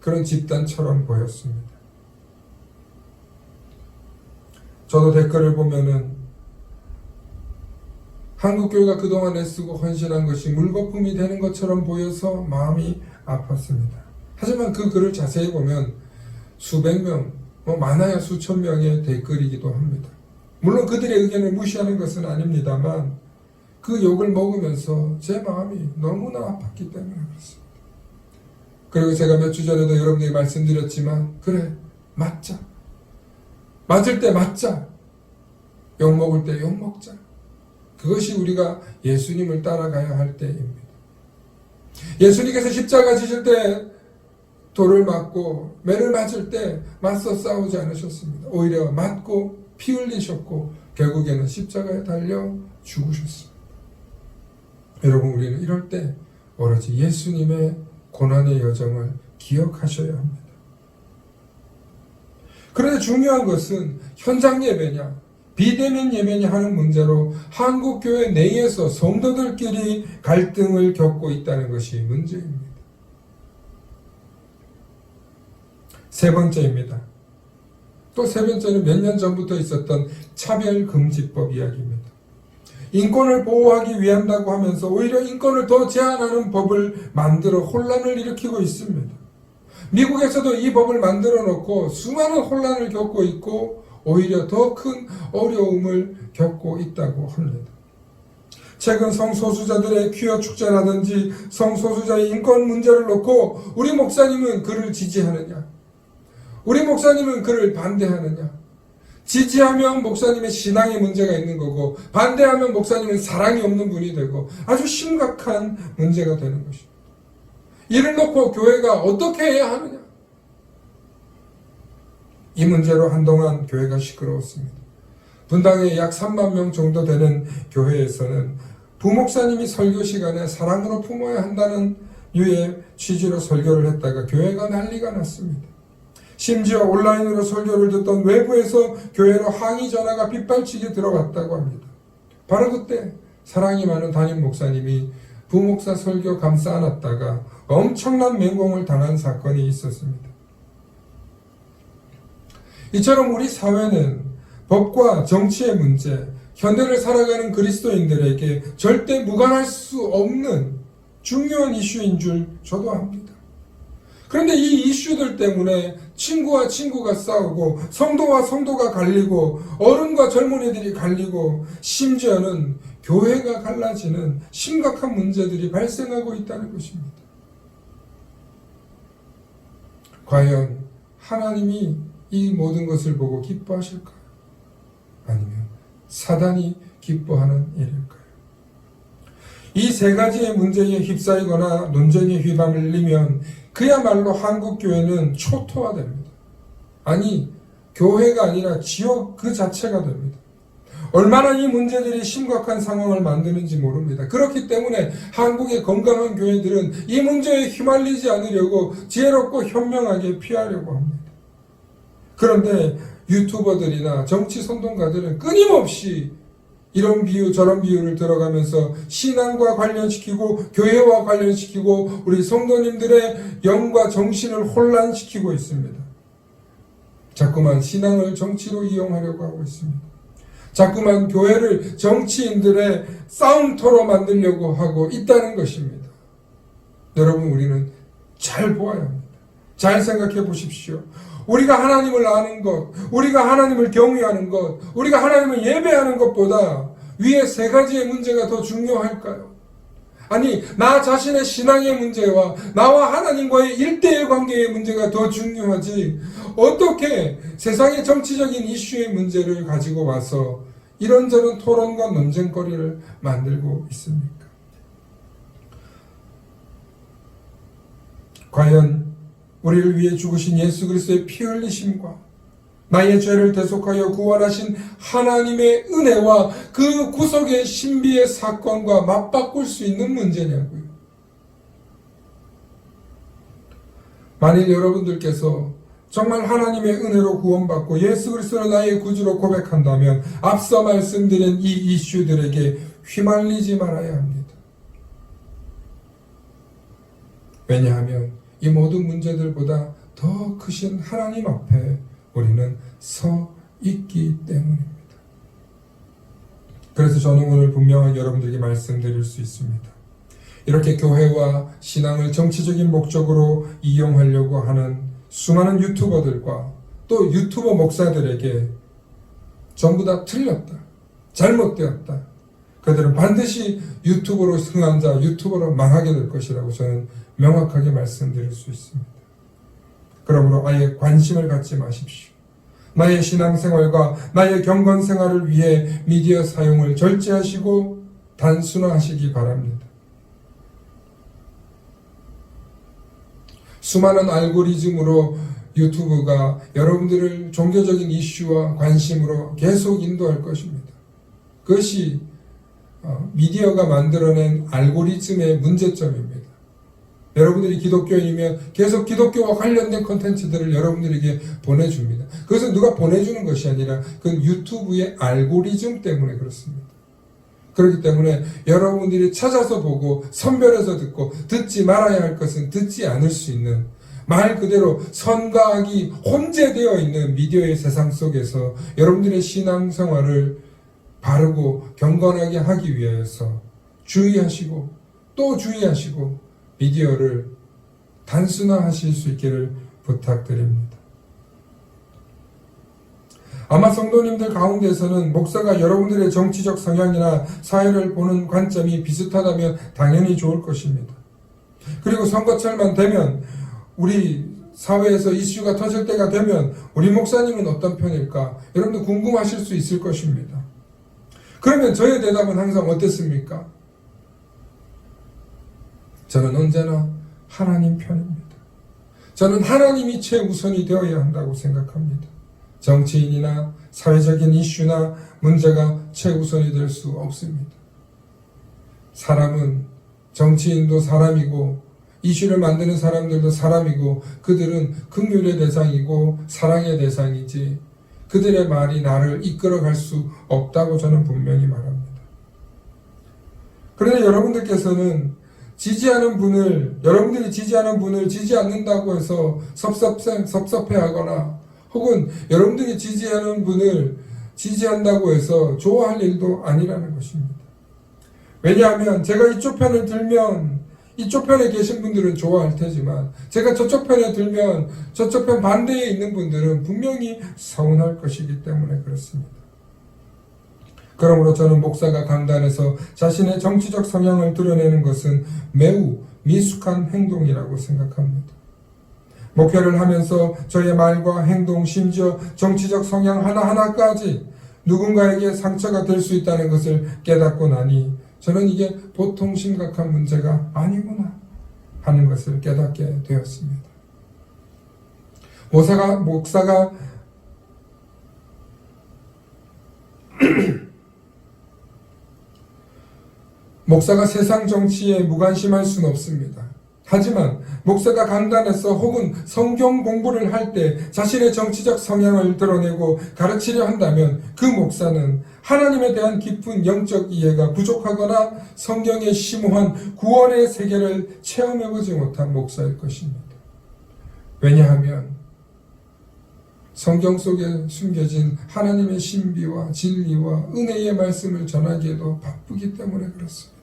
그런 집단처럼 보였습니다. 저도 댓글을 보면은 한국교회가 그동안 애쓰고 헌신한 것이 물거품이 되는 것처럼 보여서 마음이 아팠습니다. 하지만 그 글을 자세히 보면 수백 명, 많아야 수천 명의 댓글이기도 합니다. 물론 그들의 의견을 무시하는 것은 아닙니다만 그 욕을 먹으면서 제 마음이 너무나 아팠기 때문에 그렇습니다. 그리고 제가 몇 주 전에도 여러분에게 말씀드렸지만 그래, 맞자. 맞을 때 맞자. 욕 먹을 때 욕 먹자. 그것이 우리가 예수님을 따라가야 할 때입니다. 예수님께서 십자가 지실 때 돌을 맞고 매를 맞을 때 맞서 싸우지 않으셨습니다. 오히려 맞고 피 흘리셨고 결국에는 십자가에 달려 죽으셨습니다. 여러분, 우리는 이럴 때 오로지 예수님의 고난의 여정을 기억하셔야 합니다. 그런데 중요한 것은 현장 예배냐 비대면 예배냐 하는 문제로 한국교회 내에서 성도들끼리 갈등을 겪고 있다는 것이 문제입니다. 세 번째입니다. 또 세 번째는 몇 년 전부터 있었던 차별금지법 이야기입니다. 인권을 보호하기 위한다고 하면서 오히려 인권을 더 제한하는 법을 만들어 혼란을 일으키고 있습니다. 미국에서도 이 법을 만들어 놓고 수많은 혼란을 겪고 있고 오히려 더 큰 어려움을 겪고 있다고 합니다. 최근 성소수자들의 퀴어 축제라든지 성소수자의 인권 문제를 놓고 우리 목사님은 그를 지지하느냐? 우리 목사님은 그를 반대하느냐? 지지하면 목사님의 신앙에 문제가 있는 거고 반대하면 목사님은 사랑이 없는 분이 되고 아주 심각한 문제가 되는 것입니다. 이를 놓고 교회가 어떻게 해야 하느냐? 이 문제로 한동안 교회가 시끄러웠습니다. 분당에 약 3만 명 정도 되는 교회에서는 부목사님이 설교 시간에 사랑으로 품어야 한다는 유의 취지로 설교를 했다가 교회가 난리가 났습니다. 심지어 온라인으로 설교를 듣던 외부에서 교회로 항의 전화가 빗발치게 들어왔다고 합니다. 바로 그때 사랑이 많은 담임 목사님이 부목사 설교 감싸 안았다가 엄청난 맹공을 당한 사건이 있었습니다. 이처럼 우리 사회는 법과 정치의 문제, 현대를 살아가는 그리스도인들에게 절대 무관할 수 없는 중요한 이슈인 줄 저도 압니다. 그런데 이 이슈들 때문에 친구와 친구가 싸우고 성도와 성도가 갈리고 어른과 젊은이들이 갈리고 심지어는 교회가 갈라지는 심각한 문제들이 발생하고 있다는 것입니다. 과연 하나님이 이 모든 것을 보고 기뻐하실까요? 아니면 사단이 기뻐하는 일일까요? 이 세 가지의 문제에 휩싸이거나 논쟁에 휘말리면 그야말로 한국 교회는 초토화됩니다. 아니, 교회가 아니라 지옥 그 자체가 됩니다. 얼마나 이 문제들이 심각한 상황을 만드는지 모릅니다. 그렇기 때문에 한국의 건강한 교회들은 이 문제에 휘말리지 않으려고 지혜롭고 현명하게 피하려고 합니다. 그런데 유튜버들이나 정치 선동가들은 끊임없이 이런 비유 저런 비유를 들어가면서 신앙과 관련시키고 교회와 관련시키고 우리 성도님들의 영과 정신을 혼란시키고 있습니다. 자꾸만 신앙을 정치로 이용하려고 하고 있습니다. 자꾸만 교회를 정치인들의 싸움터로 만들려고 하고 있다는 것입니다. 여러분, 우리는 잘 보아야 합니다. 잘 생각해 보십시오. 우리가 하나님을 아는 것, 우리가 하나님을 경외하는 것, 우리가 하나님을 예배하는 것보다 위에 세 가지의 문제가 더 중요할까요? 아니, 나 자신의 신앙의 문제와 나와 하나님과의 일대의 관계의 문제가 더 중요하지 어떻게 세상의 정치적인 이슈의 문제를 가지고 와서 이런저런 토론과 논쟁거리를 만들고 있습니까? 과연 우리를 위해 죽으신 예수 그리스도의 피 흘리심과 나의 죄를 대속하여 구원하신 하나님의 은혜와 그 구속의 신비의 사건과 맞바꿀 수 있는 문제냐고요. 만일 여러분들께서 정말 하나님의 은혜로 구원받고 예수 그리스도를 나의 구주로 고백한다면 앞서 말씀드린 이 이슈들에게 휘말리지 말아야 합니다. 왜냐하면 이 모든 문제들보다 더 크신 하나님 앞에 우리는 서 있기 때문입니다. 그래서 저는 오늘 분명하게 여러분들에게 말씀드릴 수 있습니다. 이렇게 교회와 신앙을 정치적인 목적으로 이용하려고 하는 수많은 유튜버들과 또 유튜버 목사들에게 전부 다 틀렸다, 잘못되었다, 그들은 반드시 유튜버로 승한 자, 유튜버로 망하게 될 것이라고 저는 명확하게 말씀드릴 수 있습니다. 그러므로 아예 관심을 갖지 마십시오. 나의 신앙생활과 나의 경건생활을 위해 미디어 사용을 절제하시고 단순화하시기 바랍니다. 수많은 알고리즘으로 유튜브가 여러분들을 종교적인 이슈와 관심으로 계속 인도할 것입니다. 그것이 미디어가 만들어낸 알고리즘의 문제점입니다. 여러분들이 기독교인이면 계속 기독교와 관련된 콘텐츠들을 여러분들에게 보내줍니다. 그것은 누가 보내주는 것이 아니라 그 유튜브의 알고리즘 때문에 그렇습니다. 그렇기 때문에 여러분들이 찾아서 보고 선별해서 듣고 듣지 말아야 할 것은 듣지 않을 수 있는 말 그대로 선과 악이 혼재되어 있는 미디어의 세상 속에서 여러분들의 신앙생활을 바르고 경건하게 하기 위해서 주의하시고 또 주의하시고 미디어를 단순화하실 수 있기를 부탁드립니다. 아마 성도님들 가운데서는 목사가 여러분들의 정치적 성향이나 사회를 보는 관점이 비슷하다면 당연히 좋을 것입니다. 그리고 선거철만 되면 우리 사회에서 이슈가 터질 때가 되면 우리 목사님은 어떤 편일까? 여러분들 궁금하실 수 있을 것입니다. 그러면 저의 대답은 항상 어땠습니까? 저는 언제나 하나님 편입니다. 저는 하나님이 최우선이 되어야 한다고 생각합니다. 정치인이나 사회적인 이슈나 문제가 최우선이 될 수 없습니다. 사람은, 정치인도 사람이고 이슈를 만드는 사람들도 사람이고 그들은 긍휼의 대상이고 사랑의 대상이지 그들의 말이 나를 이끌어갈 수 없다고 저는 분명히 말합니다. 그런데 여러분들께서는 여러분들이 지지하는 분을 지지 않는다고 해서 섭섭해하거나 혹은 여러분들이 지지하는 분을 지지한다고 해서 좋아할 일도 아니라는 것입니다. 왜냐하면 제가 이쪽 편을 들면 이쪽 편에 계신 분들은 좋아할 테지만 제가 저쪽 편에 들면 저쪽 편 반대에 있는 분들은 분명히 서운할 것이기 때문에 그렇습니다. 그러므로 저는 목사가 강단에서 자신의 정치적 성향을 드러내는 것은 매우 미숙한 행동이라고 생각합니다. 목회를 하면서 저의 말과 행동, 심지어 정치적 성향 하나하나까지 누군가에게 상처가 될 수 있다는 것을 깨닫고 나니 저는 이게 보통 심각한 문제가 아니구나 하는 것을 깨닫게 되었습니다. 목사가 세상 정치에 무관심할 수는 없습니다. 하지만 목사가 강단에서 혹은 성경 공부를 할 때 자신의 정치적 성향을 드러내고 가르치려 한다면 그 목사는 하나님에 대한 깊은 영적 이해가 부족하거나 성경의 심오한 구원의 세계를 체험해보지 못한 목사일 것입니다. 왜냐하면 성경 속에 숨겨진 하나님의 신비와 진리와 은혜의 말씀을 전하기에도 바쁘기 때문에 그렇습니다.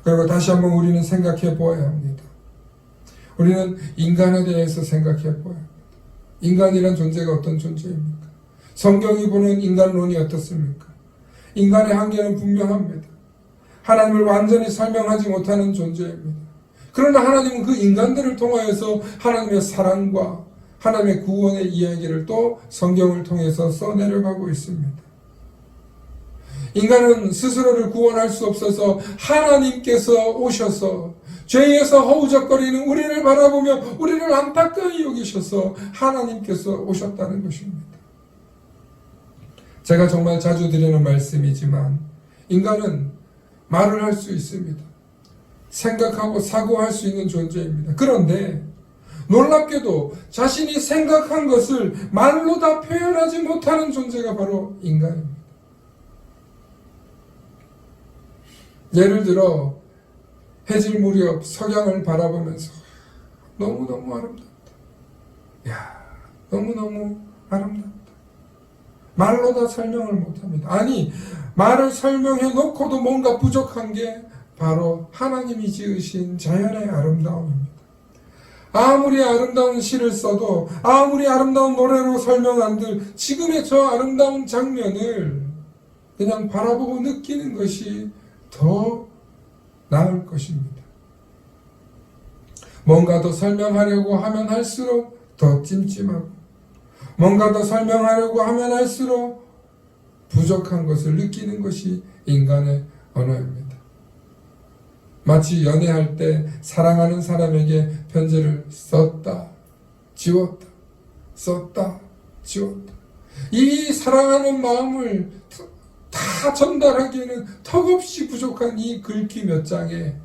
그리고 다시 한번 우리는 생각해 보아야 합니다. 우리는 인간에 대해서 생각해 보아야 합니다. 인간이란 존재가 어떤 존재입니까? 성경이 보는 인간론이 어떻습니까? 인간의 한계는 분명합니다. 하나님을 완전히 설명하지 못하는 존재입니다. 그러나 하나님은 그 인간들을 통하여서 하나님의 사랑과 하나님의 구원의 이야기를 또 성경을 통해서 써내려가고 있습니다. 인간은 스스로를 구원할 수 없어서 하나님께서 오셔서 죄에서 허우적거리는 우리를 바라보며 우리를 안타까이 여기셔서 하나님께서 오셨다는 것입니다. 제가 정말 자주 드리는 말씀이지만 인간은 말을 할 수 있습니다. 생각하고 사고할 수 있는 존재입니다. 그런데 놀랍게도 자신이 생각한 것을 말로 다 표현하지 못하는 존재가 바로 인간입니다. 예를 들어 해질 무렵 석양을 바라보면서 너무너무 아름답다. 너무너무 아름답다. 말로 다 설명을 못합니다. 아니, 말을 설명해 놓고도 뭔가 부족한 게 바로 하나님이 지으신 자연의 아름다움입니다. 아무리 아름다운 시를 써도 아무리 아름다운 노래로 설명한들 지금의 저 아름다운 장면을 그냥 바라보고 느끼는 것이 더 나을 것입니다. 뭔가 더 설명하려고 하면 할수록 더 찜찜하고 뭔가 더 설명하려고 하면 할수록 부족한 것을 느끼는 것이 인간의 언어입니다. 마치 연애할 때 사랑하는 사람에게 편지를 썼다, 지웠다, 썼다, 지웠다. 이 사랑하는 마음을 다 전달하기에는 턱없이 부족한 이 글귀 몇 장에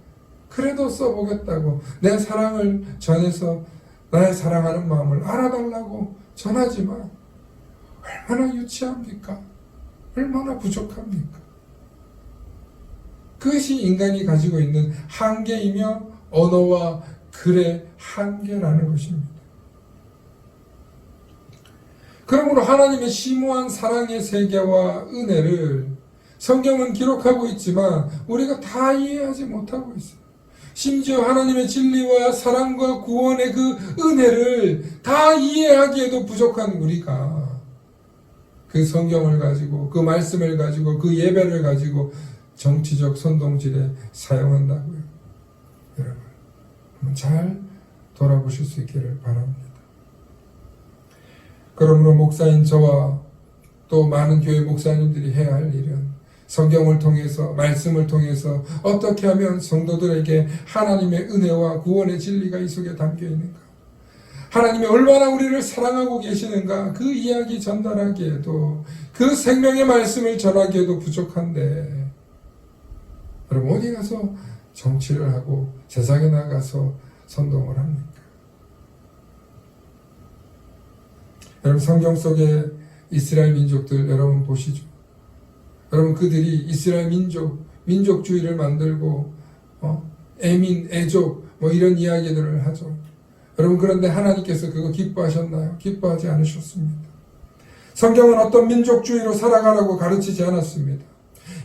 그래도 써보겠다고 내 사랑을 전해서 나의 사랑하는 마음을 알아달라고 전하지만 얼마나 유치합니까? 얼마나 부족합니까? 그것이 인간이 가지고 있는 한계이며 언어와 글의 한계라는 것입니다. 그러므로 하나님의 심오한 사랑의 세계와 은혜를 성경은 기록하고 있지만 우리가 다 이해하지 못하고 있어요. 심지어 하나님의 진리와 사랑과 구원의 그 은혜를 다 이해하기에도 부족한 우리가 그 성경을 가지고 그 말씀을 가지고 그 예배를 가지고 정치적 선동질에 사용한다고요. 여러분, 한번 잘 돌아보실 수 있기를 바랍니다. 그러므로 목사인 저와 또 많은 교회 목사님들이 해야 할 일은 성경을 통해서 말씀을 통해서 어떻게 하면 성도들에게 하나님의 은혜와 구원의 진리가 이 속에 담겨 있는가, 하나님이 얼마나 우리를 사랑하고 계시는가, 그 이야기 전달하기에도, 그 생명의 말씀을 전하기에도 부족한데, 여러분 어디 가서 정치를 하고 세상에 나가서 선동을 합니까? 여러분 성경 속에 이스라엘 민족들 여러분 보시죠. 여러분 그들이 이스라엘 민족주의를 만들고 애민, 애족 뭐 이런 이야기들을 하죠. 여러분 그런데 하나님께서 그거 기뻐하셨나요? 기뻐하지 않으셨습니다. 성경은 어떤 민족주의로 살아가라고 가르치지 않았습니다.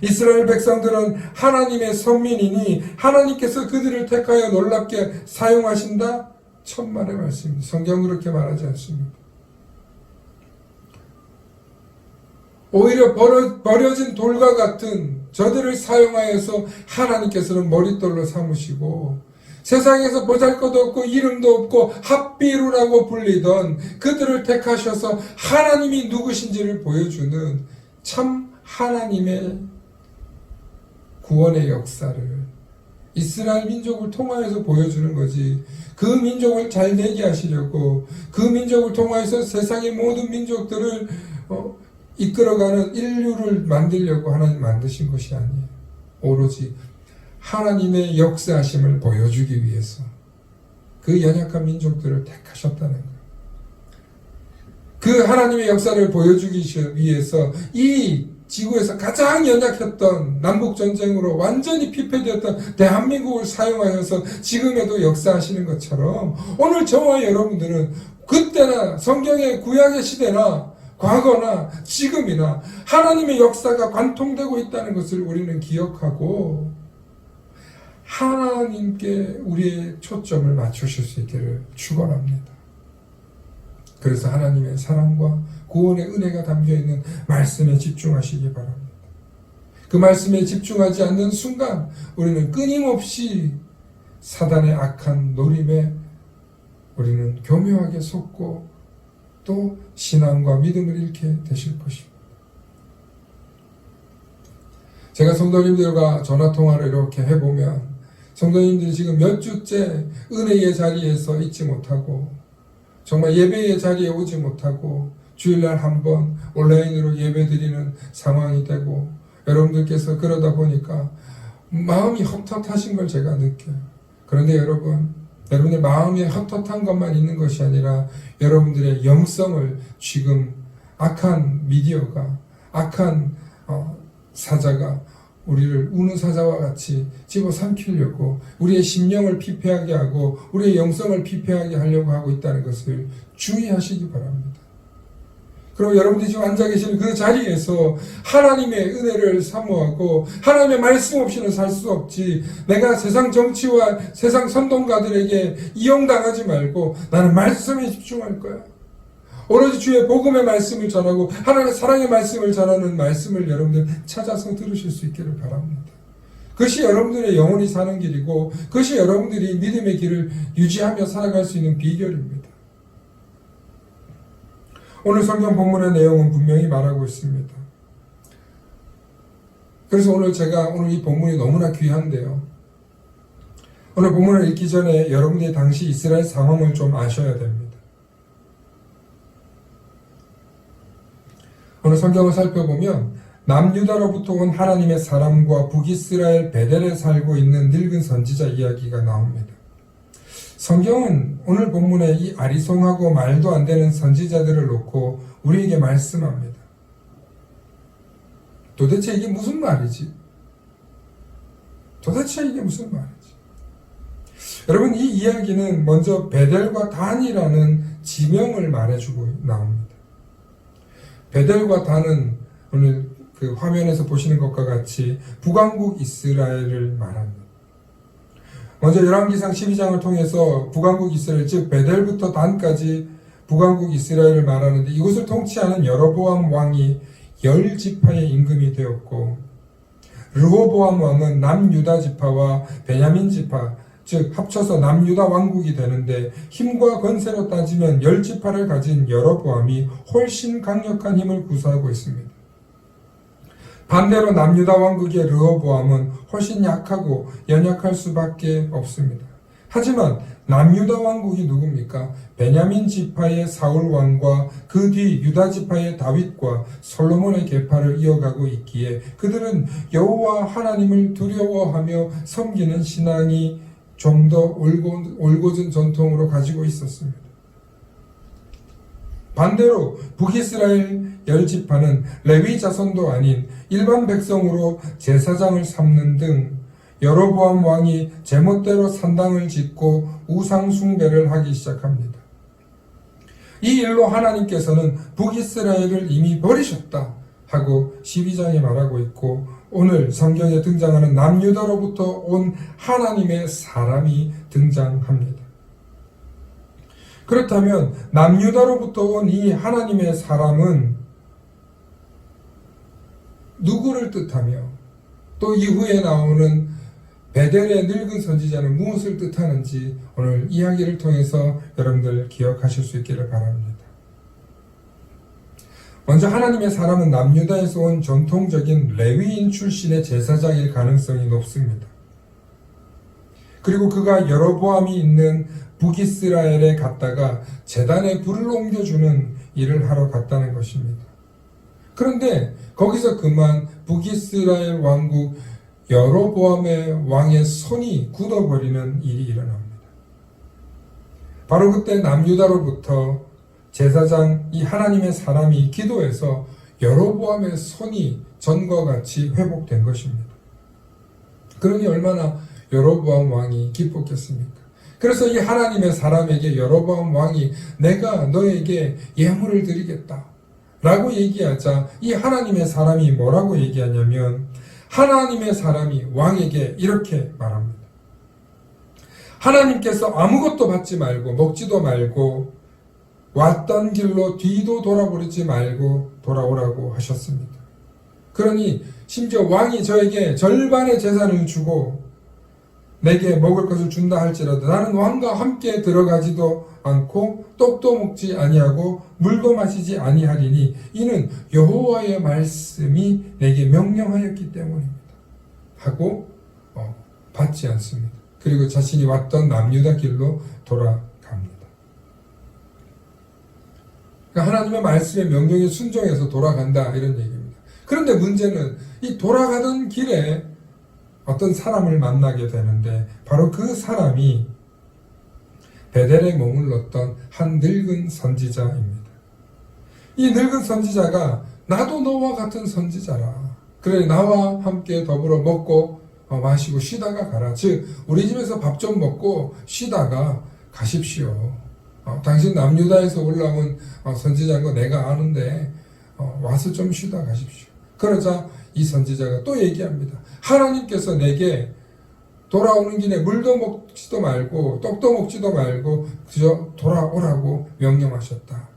이스라엘 백성들은 하나님의 선민이니 하나님께서 그들을 택하여 놀랍게 사용하신다? 천만의 말씀입니다. 성경은 그렇게 말하지 않습니다. 오히려 버려진 돌과 같은 저들을 사용하여서 하나님께서는 머릿돌로 삼으시고 세상에서 보잘것없고 이름도 없고 합비루라고 불리던 그들을 택하셔서 하나님이 누구신지를 보여주는 참 하나님의 구원의 역사를 이스라엘 민족을 통하여서 보여주는 거지. 그 민족을 잘 되게 하시려고, 그 민족을 통하여서 세상의 모든 민족들을 이끌어가는 인류를 만들려고 하나님 만드신 것이 아니에요. 오로지 하나님의 역사하심을 보여주기 위해서 그 연약한 민족들을 택하셨다는 거예요. 그 하나님의 역사를 보여주기 위해서 이 지구에서 가장 연약했던 남북전쟁으로 완전히 피폐되었던 대한민국을 사용하여서 지금에도 역사하시는 것처럼 오늘 저와 여러분들은 그때나 성경의 구약의 시대나 과거나 지금이나 하나님의 역사가 관통되고 있다는 것을 우리는 기억하고 하나님께 우리의 초점을 맞추실 수 있기를 축원합니다. 그래서 하나님의 사랑과 구원의 은혜가 담겨있는 말씀에 집중하시기 바랍니다. 그 말씀에 집중하지 않는 순간 우리는 끊임없이 사단의 악한 노림에 우리는 교묘하게 속고 또 신앙과 믿음을 잃게 되실 것입니다. 제가 성도님들과 전화통화를 이렇게 해보면 성도님들이 지금 몇 주째 은혜의 자리에서 있지 못하고 정말 예배의 자리에 오지 못하고 주일날 한번 온라인으로 예배드리는 상황이 되고 여러분들께서 그러다 보니까 마음이 헛헛하신 걸 제가 느껴요. 그런데 여러분의 마음이 헛헛한 것만 있는 것이 아니라 여러분들의 영성을 지금 악한 미디어가, 악한 사자가 우리를 우는 사자와 같이 집어삼키려고 우리의 심령을 피폐하게 하고 우리의 영성을 피폐하게 하려고 하고 있다는 것을 주의하시기 바랍니다. 그리고 여러분들이 지금 앉아 계시는 그 자리에서 하나님의 은혜를 사모하고 하나님의 말씀 없이는 살 수 없지, 내가 세상 정치와 세상 선동가들에게 이용당하지 말고 나는 말씀에 집중할 거야. 오로지 주의 복음의 말씀을 전하고 하나님의 사랑의 말씀을 전하는 말씀을 여러분들 찾아서 들으실 수 있기를 바랍니다. 그것이 여러분들의 영혼이 사는 길이고 그것이 여러분들이 믿음의 길을 유지하며 살아갈 수 있는 비결입니다. 오늘 성경 본문의 내용은 분명히 말하고 있습니다. 그래서 오늘 이 본문이 너무나 귀한데요. 오늘 본문을 읽기 전에 여러분들이 당시 이스라엘 상황을 좀 아셔야 됩니다. 오늘 성경을 살펴보면 남유다로부터 온 하나님의 사람과 북이스라엘 베델에 살고 있는 늙은 선지자 이야기가 나옵니다. 성경은 오늘 본문에 이 아리송하고 말도 안 되는 선지자들을 놓고 우리에게 말씀합니다. 도대체 이게 무슨 말이지? 여러분, 이 이야기는 먼저 베델과 단이라는 지명을 말해주고 나옵니다. 베델과 단은 오늘 그 화면에서 보시는 것과 같이 북왕국 이스라엘을 말합니다. 먼저 열왕기상 12장을 통해서 북왕국 이스라엘, 즉 베델부터 단까지 북왕국 이스라엘을 말하는데 이곳을 통치하는 여로보암 왕이 10지파의 임금이 되었고 르호보암 왕은 남유다 지파와 베냐민 지파, 즉 합쳐서 남유다 왕국이 되는데 힘과 권세로 따지면 10지파를 가진 여로보암이 훨씬 강력한 힘을 구사하고 있습니다. 반대로 남유다 왕국의 르호보암은 훨씬 약하고 연약할 수밖에 없습니다. 하지만 남유다 왕국이 누굽니까? 베냐민 지파의 사울 왕과 그 뒤 유다 지파의 다윗과 솔로몬의 계파를 이어가고 있기에 그들은 여호와 하나님을 두려워하며 섬기는 신앙이 좀 더 올곧은 전통으로 가지고 있었습니다. 반대로 북이스라엘 10지파는 레위 자손도 아닌 일반 백성으로 제사장을 삼는 등 여로보암 왕이 제멋대로 산당을 짓고 우상 숭배를 하기 시작합니다. 이 일로 하나님께서는 북이스라엘을 이미 버리셨다 하고 12장에 말하고 있고 오늘 성경에 등장하는 남유다로부터 온 하나님의 사람이 등장합니다. 그렇다면 남유다로부터 온 이 하나님의 사람은 누구를 뜻하며 또 이후에 나오는 베델의 늙은 선지자는 무엇을 뜻하는지 오늘 이야기를 통해서 여러분들 기억하실 수 있기를 바랍니다. 먼저 하나님의 사람은 남유다에서 온 전통적인 레위인 출신의 제사장일 가능성이 높습니다. 그리고 그가 여로보암이 있는 북이스라엘에 갔다가 제단에 불을 옮겨주는 일을 하러 갔다는 것입니다. 그런데 거기서 그만 북이스라엘 왕국 여로보암의 왕의 손이 굳어버리는 일이 일어납니다. 바로 그때 남유다로부터 제사장 이 하나님의 사람이 기도해서 여로보암의 손이 전과 같이 회복된 것입니다. 그러니 얼마나 여로보암 왕이 기뻤겠습니까? 그래서 이 하나님의 사람에게 여로보암 왕이 내가 너에게 예물을 드리겠다 라고 얘기하자 이 하나님의 사람이 뭐라고 얘기하냐면 하나님의 사람이 왕에게 이렇게 말합니다. 하나님께서 아무것도 받지 말고 먹지도 말고 왔던 길로 뒤도 돌아보지 말고 돌아오라고 하셨습니다. 그러니 심지어 왕이 저에게 절반의 재산을 주고 내게 먹을 것을 준다 할지라도 나는 왕과 함께 들어가지도 않고 떡도 먹지 아니하고 물도 마시지 아니하리니 이는 여호와의 말씀이 내게 명령하였기 때문입니다. 하고 받지 않습니다. 그리고 자신이 왔던 남유다 길로 돌아갑니다. 그러니까 하나님의 말씀의 명령에 순종해서 돌아간다 이런 얘기입니다. 그런데 문제는 이 돌아가던 길에 어떤 사람을 만나게 되는데 바로 그 사람이 베델에 머물렀던 한 늙은 선지자입니다. 이 늙은 선지자가 나도 너와 같은 선지자라. 그래 나와 함께 더불어 먹고 마시고 쉬다가 가라. 즉 우리 집에서 밥 좀 먹고 쉬다가 가십시오. 당신 남유다에서 올라온 선지자인 거 내가 아는데 와서 좀 쉬다 가십시오. 그러자 이 선지자가 또 얘기합니다. 하나님께서 내게 돌아오는 길에 물도 먹지도 말고 떡도 먹지도 말고 그저 돌아오라고 명령하셨다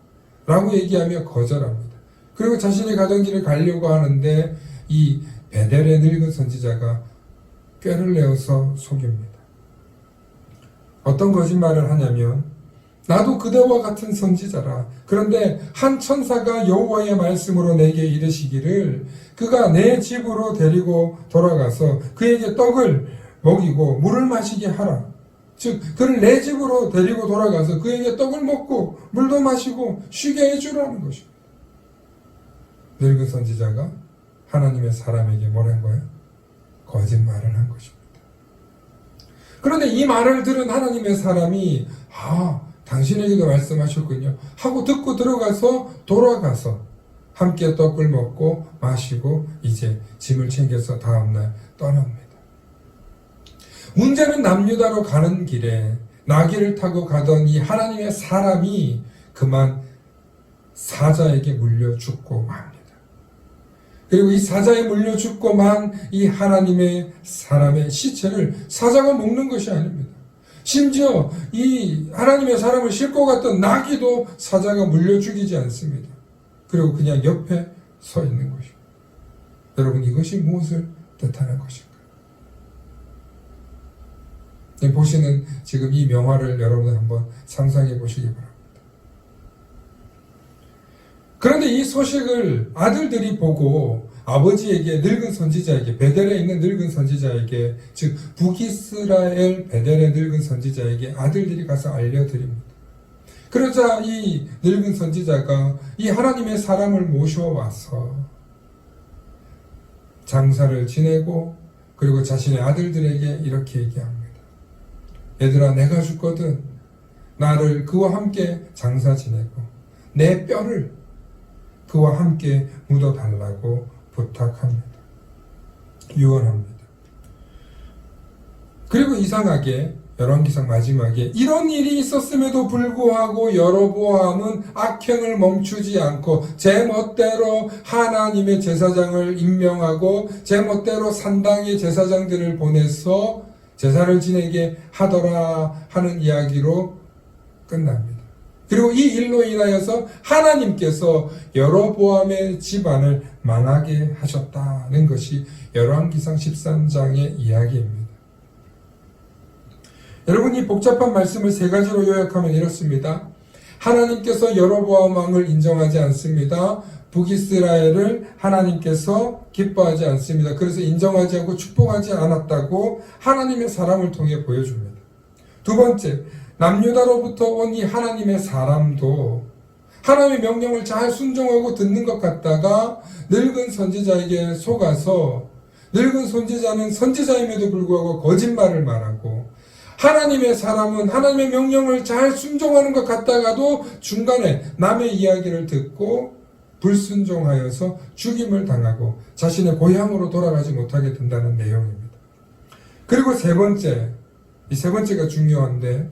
라고 얘기하며 거절합니다. 그리고 자신이 가던 길을 가려고 하는데 이 베델의 늙은 선지자가 꾀를 내어서 속입니다. 어떤 거짓말을 하냐면 나도 그대와 같은 선지자라. 그런데 한 천사가 여호와의 말씀으로 내게 이르시기를 그가 내 집으로 데리고 돌아가서 그에게 떡을 먹이고 물을 마시게 하라. 즉 그를 내 집으로 데리고 돌아가서 그에게 떡을 먹고 물도 마시고 쉬게 해주라는 것입니다. 늙은 선지자가 하나님의 사람에게 뭐란 거예요? 거짓말을 한 것입니다. 그런데 이 말을 들은 하나님의 사람이 당신에게도 말씀하셨군요 하고 듣고 돌아가서 함께 떡을 먹고 마시고 이제 짐을 챙겨서 다음날 떠납니다. 문제는 남유다로 가는 길에 나귀를 타고 가던 이 하나님의 사람이 그만 사자에게 물려 죽고 맙니다. 그리고 이 사자에 물려 죽고 만 이 하나님의 사람의 시체를 사자가 먹는 것이 아닙니다. 심지어 이 하나님의 사람을 싣고 갔던 나귀도 사자가 물려 죽이지 않습니다. 그리고 그냥 옆에 서 있는 것입니다. 여러분 이것이 무엇을 뜻하는 것일까요? 보시는 지금 이 명화를 여러분 한번 상상해 보시기 바랍니다. 그런데 이 소식을 아들들이 보고 아버지에게, 늙은 선지자에게, 베델에 있는 늙은 선지자에게, 즉 북이스라엘 베델의 늙은 선지자에게 아들들이 가서 알려드립니다. 그러자 이 늙은 선지자가 이 하나님의 사람을 모셔와서 장사를 지내고, 그리고 자신의 아들들에게 이렇게 얘기합니다. 얘들아, 내가 죽거든 나를 그와 함께 장사 지내고 내 뼈를 그와 함께 묻어달라고 부탁합니다. 유언합니다. 그리고 이상하게 열왕기상 마지막에 이런 일이 있었음에도 불구하고 여로보암은 악행을 멈추지 않고 제 멋대로 하나님의 제사장을 임명하고 제 멋대로 산당의 제사장들을 보내서 제사를 지내게 하더라 하는 이야기로 끝납니다. 그리고 이 일로 인하여서 하나님께서 여로보암의 집안을 망하게 하셨다는 것이 열왕기상 13장의 이야기입니다. 여러분, 이 복잡한 말씀을 세 가지로 요약하면 이렇습니다. 하나님께서 여로보암 왕을 인정하지 않습니다. 북이스라엘을 하나님께서 기뻐하지 않습니다. 그래서 인정하지 않고 축복하지 않았다고 하나님의 사람을 통해 보여줍니다. 두 번째, 남유다로부터 온 이 하나님의 사람도 하나님의 명령을 잘 순종하고 듣는 것 같다가 늙은 선지자에게 속아서 늙은 선지자는 선지자임에도 불구하고 거짓말을 말하고, 하나님의 사람은 하나님의 명령을 잘 순종하는 것 같다가도 중간에 남의 이야기를 듣고 불순종하여서 죽임을 당하고 자신의 고향으로 돌아가지 못하게 된다는 내용입니다. 그리고 세 번째, 이 세 번째가 중요한데,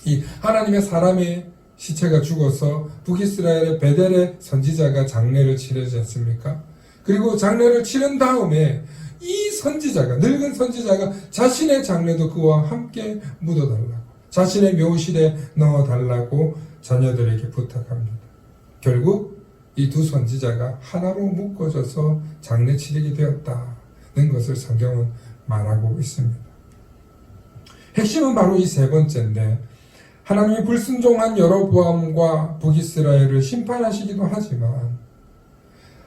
이 하나님의 사람의 시체가 죽어서 북이스라엘의 베델의 선지자가 장례를 치르지 않습니까? 그리고 장례를 치른 다음에 이 선지자가, 늙은 선지자가 자신의 장례도 그와 함께 묻어달라고, 자신의 묘실에 넣어달라고 자녀들에게 부탁합니다. 결국 이 두 선지자가 하나로 묶어져서 장례 치르게 되었다는 것을 성경은 말하고 있습니다. 핵심은 바로 이 세 번째인데, 하나님이 불순종한 여로보암과 북이스라엘을 심판하시기도 하지만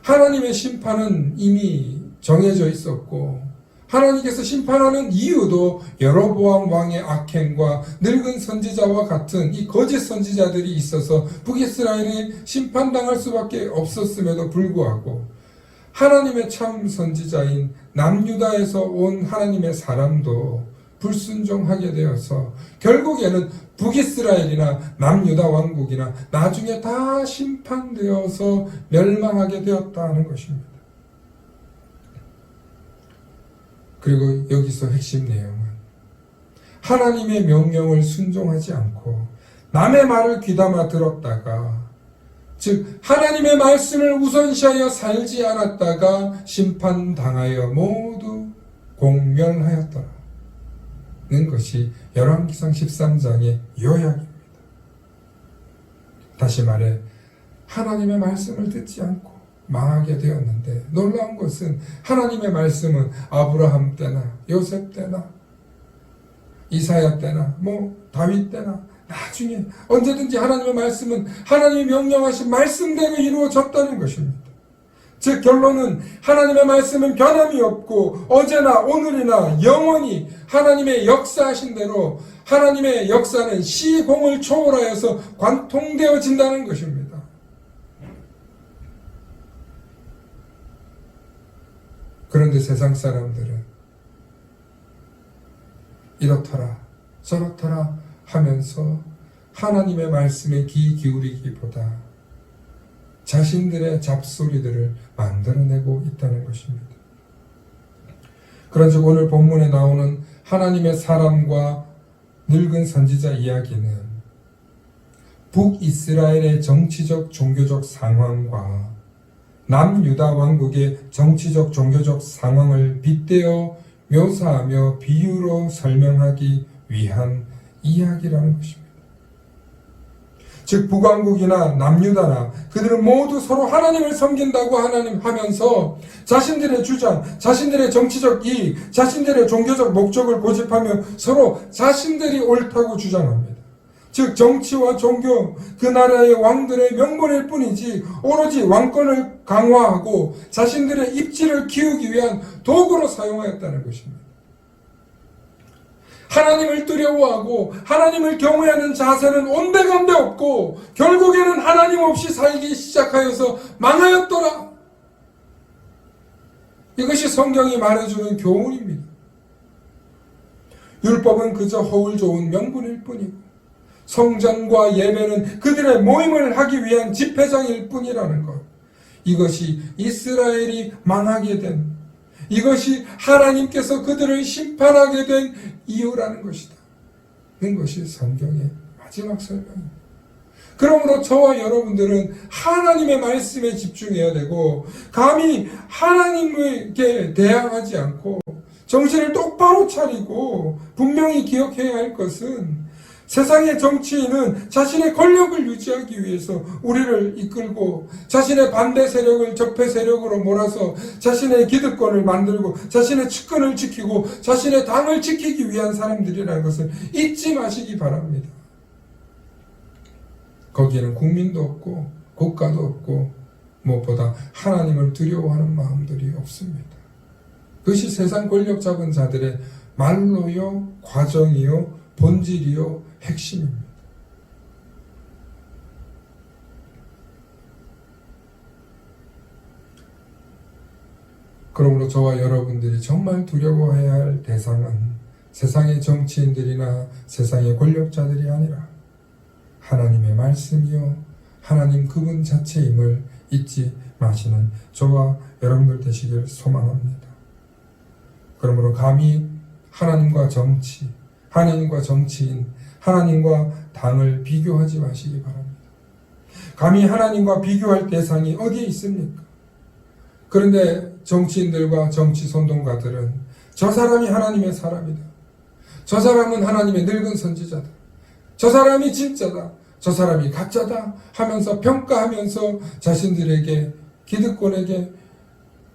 하나님의 심판은 이미 정해져 있었고, 하나님께서 심판하는 이유도 여로보암 왕의 악행과 늙은 선지자와 같은 이 거짓 선지자들이 있어서 북이스라엘이 심판당할 수밖에 없었음에도 불구하고 하나님의 참 선지자인 남유다에서 온 하나님의 사람도 불순종하게 되어서 결국에는 북이스라엘이나 남유다 왕국이나 나중에 다 심판되어서 멸망하게 되었다는 것입니다. 그리고 여기서 핵심 내용은 하나님의 명령을 순종하지 않고 남의 말을 귀담아 들었다가, 즉 하나님의 말씀을 우선시하여 살지 않았다가 심판당하여 모두 공멸하였더라 는 것이 열왕기상 13장의 요약입니다. 다시 말해 하나님의 말씀을 듣지 않고 망하게 되었는데, 놀라운 것은 하나님의 말씀은 아브라함 때나 요셉 때나 이사야 때나 다윗 때나 나중에 언제든지 하나님의 말씀은 하나님이 명령하신 말씀대로 이루어졌다는 것입니다. 즉 결론은 하나님의 말씀은 변함이 없고 어제나 오늘이나 영원히 하나님의 역사하신 대로 하나님의 역사는 시공을 초월하여서 관통되어진다는 것입니다. 그런데 세상 사람들은 이렇더라 저렇더라 하면서 하나님의 말씀에 귀 기울이기보다 자신들의 잡소리들을 만들어내고 있다는 것입니다. 그런즉 오늘 본문에 나오는 하나님의 사람과 늙은 선지자 이야기는 북이스라엘의 정치적 종교적 상황과 남유다 왕국의 정치적 종교적 상황을 빗대어 묘사하며 비유로 설명하기 위한 이야기라는 것입니다. 즉 북왕국이나 남유다나 그들은 모두 서로 하나님을 섬긴다고 하면서 자신들의 주장, 자신들의 정치적 이익, 자신들의 종교적 목적을 고집하며 서로 자신들이 옳다고 주장합니다. 즉 정치와 종교, 그 나라의 왕들의 명분일 뿐이지 오로지 왕권을 강화하고 자신들의 입지를 키우기 위한 도구로 사용하였다는 것입니다. 하나님을 두려워하고 하나님을 경외하는 자세는 온데간데 없고 결국에는 하나님 없이 살기 시작하여서 망하였더라. 이것이 성경이 말해주는 교훈입니다. 율법은 그저 허울 좋은 명분일 뿐이고 성전과 예배는 그들의 모임을 하기 위한 집회장일 뿐이라는 것. 이것이 이스라엘이 망하게 된, 이것이 하나님께서 그들을 심판하게 된 이유라는 것이다. 이것이 성경의 마지막 설명입니다. 그러므로 저와 여러분들은 하나님의 말씀에 집중해야 되고 감히 하나님에게 대항하지 않고 정신을 똑바로 차리고 분명히 기억해야 할 것은 세상의 정치인은 자신의 권력을 유지하기 위해서 우리를 이끌고 자신의 반대 세력을 적폐 세력으로 몰아서 자신의 기득권을 만들고 자신의 측근을 지키고 자신의 당을 지키기 위한 사람들이라는 것을 잊지 마시기 바랍니다. 거기에는 국민도 없고 국가도 없고 무엇보다 하나님을 두려워하는 마음들이 없습니다. 그것이 세상 권력 잡은 자들의 말로요, 과정이요, 본질이요, 핵심입니다. 그러므로 저와 여러분들이 정말 두려워해야 할 대상은 세상의 정치인들이나 세상의 권력자들이 아니라 하나님의 말씀이요 하나님 그분 자체임을 잊지 마시는 저와 여러분들 되시길 소망합니다. 그러므로 감히 하나님과 정치, 하나님과 정치인, 하나님과 당을 비교하지 마시기 바랍니다. 감히 하나님과 비교할 대상이 어디에 있습니까? 그런데 정치인들과 정치 선동가들은 저 사람이 하나님의 사람이다. 저 사람은 하나님의 늙은 선지자다. 저 사람이 진짜다. 저 사람이 가짜다 하면서 평가하면서 자신들에게 기득권에게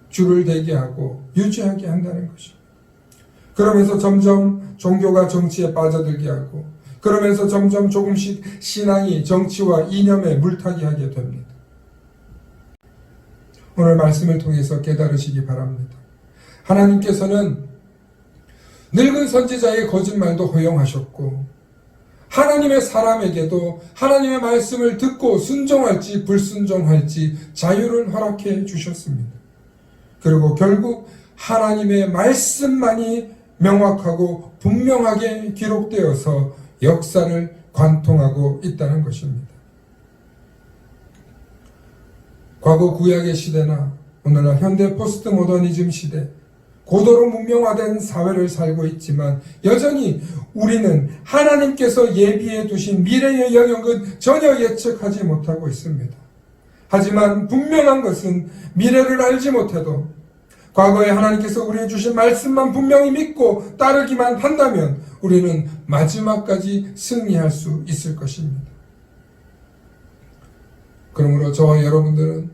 줄을 대게 하고 유지하게 한다는 것입니다. 그러면서 점점 종교가 정치에 빠져들게 하고 그러면서 점점 조금씩 신앙이 정치와 이념에 물타기 하게 됩니다. 오늘 말씀을 통해서 깨달으시기 바랍니다. 하나님께서는 늙은 선지자의 거짓말도 허용하셨고 하나님의 사람에게도 하나님의 말씀을 듣고 순종할지 불순종할지 자유를 허락해 주셨습니다. 그리고 결국 하나님의 말씀만이 명확하고 분명하게 기록되어서 역사를 관통하고 있다는 것입니다. 과거 구약의 시대나 오늘날 현대 포스트 모더니즘 시대 고도로 문명화된 사회를 살고 있지만 여전히 우리는 하나님께서 예비해 두신 미래의 영역은 전혀 예측하지 못하고 있습니다. 하지만 분명한 것은 미래를 알지 못해도 과거에 하나님께서 우리에게 주신 말씀만 분명히 믿고 따르기만 한다면 우리는 마지막까지 승리할 수 있을 것입니다. 그러므로 저와 여러분들은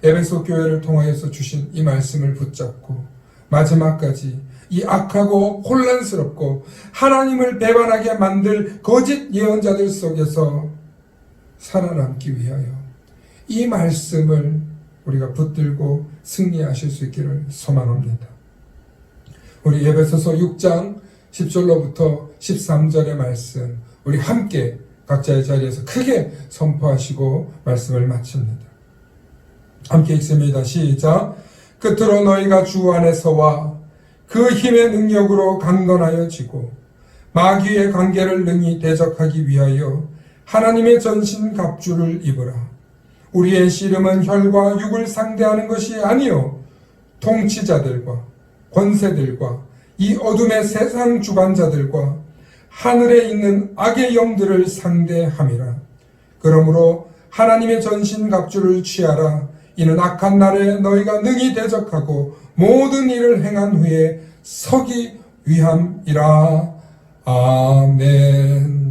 에베소 교회를 통하여서 주신 이 말씀을 붙잡고 마지막까지 이 악하고 혼란스럽고 하나님을 배반하게 만들 거짓 예언자들 속에서 살아남기 위하여 이 말씀을 우리가 붙들고 승리하실 수 있기를 소망합니다. 우리 에베소서 6장 10절로부터 13절의 말씀 우리 함께 각자의 자리에서 크게 선포하시고 말씀을 마칩니다. 함께 읽습니다. 시작. 끝으로 너희가 주 안에서와 그 힘의 능력으로 강건하여 지고 마귀의 관계를 능히 대적하기 위하여 하나님의 전신 갑주를 입으라. 우리의 씨름은 혈과 육을 상대하는 것이 아니요 통치자들과 권세들과 이 어둠의 세상 주관자들과 하늘에 있는 악의 영들을 상대함이라. 그러므로 하나님의 전신 갑주를 취하라. 이는 악한 날에 너희가 능히 대적하고 모든 일을 행한 후에 서기 위함이라. 아멘.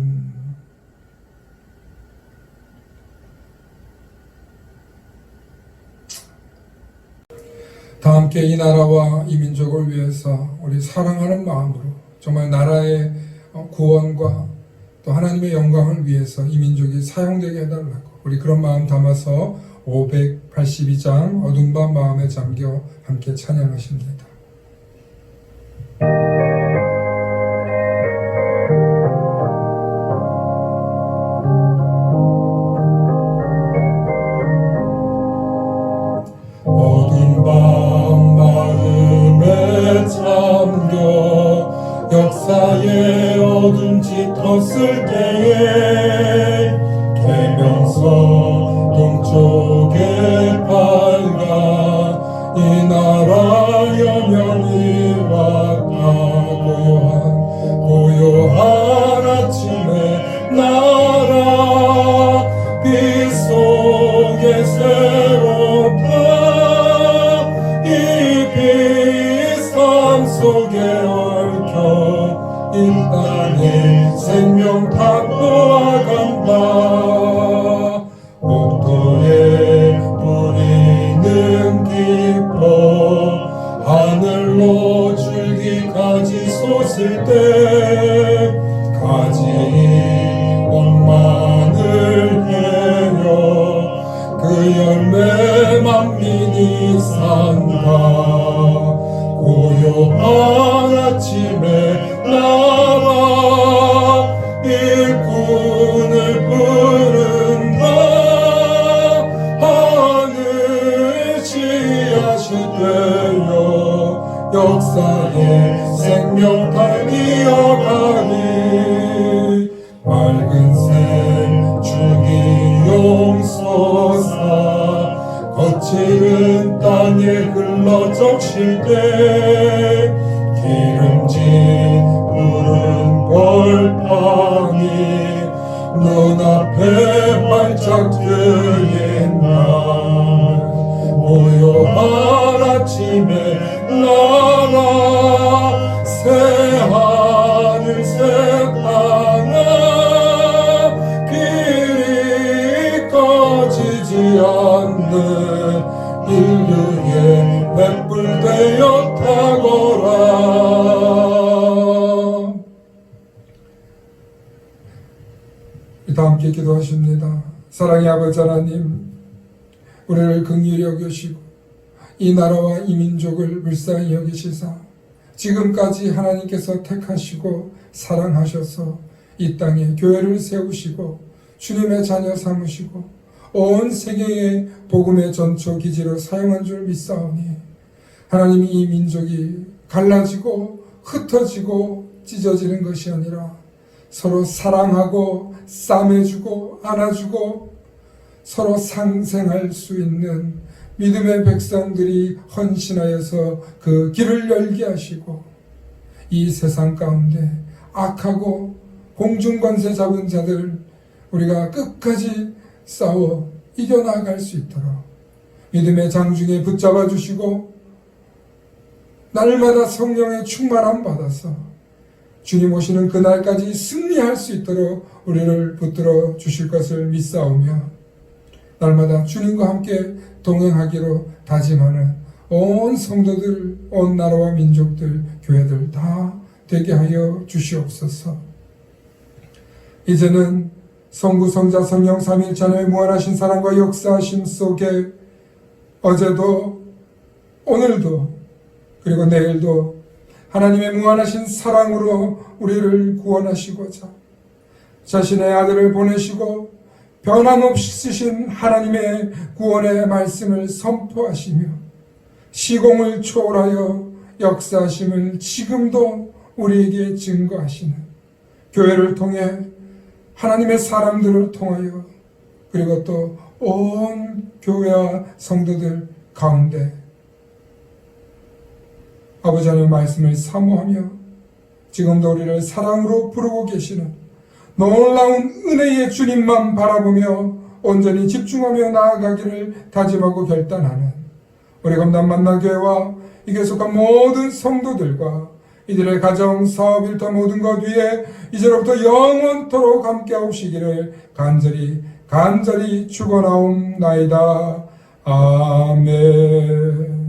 다 함께 이 나라와 이 민족을 위해서 우리 사랑하는 마음으로 정말 나라의 구원과 또 하나님의 영광을 위해서 이 민족이 사용되게 해달라고 우리 그런 마음 담아서 582장 어둠 밤 마음에 잠겨 함께 찬양하십니다. 어둠 밤 마음에 잠겨 역사의 어둠 짙었을 때에 계명서 동쪽에 밝아 이 나라 여명이 왔다. 고요한 아침에 나라 빛 속에 새롭다. 이 빛 삶 속에 얽혀 이 땅에 생명 탁보아간다. 옥토에 뿌리는 기뻐 하늘로 줄기까지 솟을 때 가지 원만을 해요. 그 열매 만민이 산다. 고요한 아침에 나라 일꾼을 부른다. 하늘 씨앗이 되어 역사의 생명탈 이어가니 맑은 샘 주기 용서사 거칠은 땅에 흘러 적실 때 기름진 푸른 벌판이 눈앞에 반짝 트인 날 고요한 아침에 나라 새하늘 새 땅아 길이 꺼지지 않는 인류의 횃불 되어 타거라. 다 함께 기도하십니다. 사랑의 아버지 하나님, 우리를 긍휼히 여기시고 이 나라와 이 민족을 불쌍히 여기시사 지금까지 하나님께서 택하시고 사랑하셔서 이 땅에 교회를 세우시고 주님의 자녀 삼으시고 온 세계의 복음의 전초 기지로 사용한 줄 믿사오니 하나님이 이 민족이 갈라지고 흩어지고 찢어지는 것이 아니라 서로 사랑하고 싸매주고 안아주고 서로 상생할 수 있는 믿음의 백성들이 헌신하여서 그 길을 열게 하시고 이 세상 가운데 악하고 공중권세 잡은 자들 우리가 끝까지 싸워 이겨나갈 수 있도록 믿음의 장중에 붙잡아 주시고 날마다 성령의 충만함 받아서 주님 오시는 그날까지 승리할 수 있도록 우리를 붙들어 주실 것을 믿사오며 날마다 주님과 함께 동행하기로 다짐하는 온 성도들, 온 나라와 민족들, 교회들 다 되게 하여 주시옵소서. 이제는 성부, 성자, 성령 삼위일체의 무한하신 사랑과 역사하심 속에 어제도 오늘도 그리고 내일도 하나님의 무한하신 사랑으로 우리를 구원하시고자 자신의 아들을 보내시고 변함없이 쓰신 하나님의 구원의 말씀을 선포하시며 시공을 초월하여 역사하심을 지금도 우리에게 증거하시는 교회를 통해 하나님의 사람들을 통하여 그리고 또 온 교회와 성도들 가운데 아버지 하나님의 말씀을 사모하며 지금도 우리를 사랑으로 부르고 계시는 놀라운 은혜의 주님만 바라보며 온전히 집중하며 나아가기를 다짐하고 결단하는 우리 검단 만나교회와 이 교회 속한 모든 성도들과 이들의 가정, 사업, 일터 모든 것 위에 이제로부터 영원토록 함께 하시기를 간절히 축원하옵나이다. 아멘.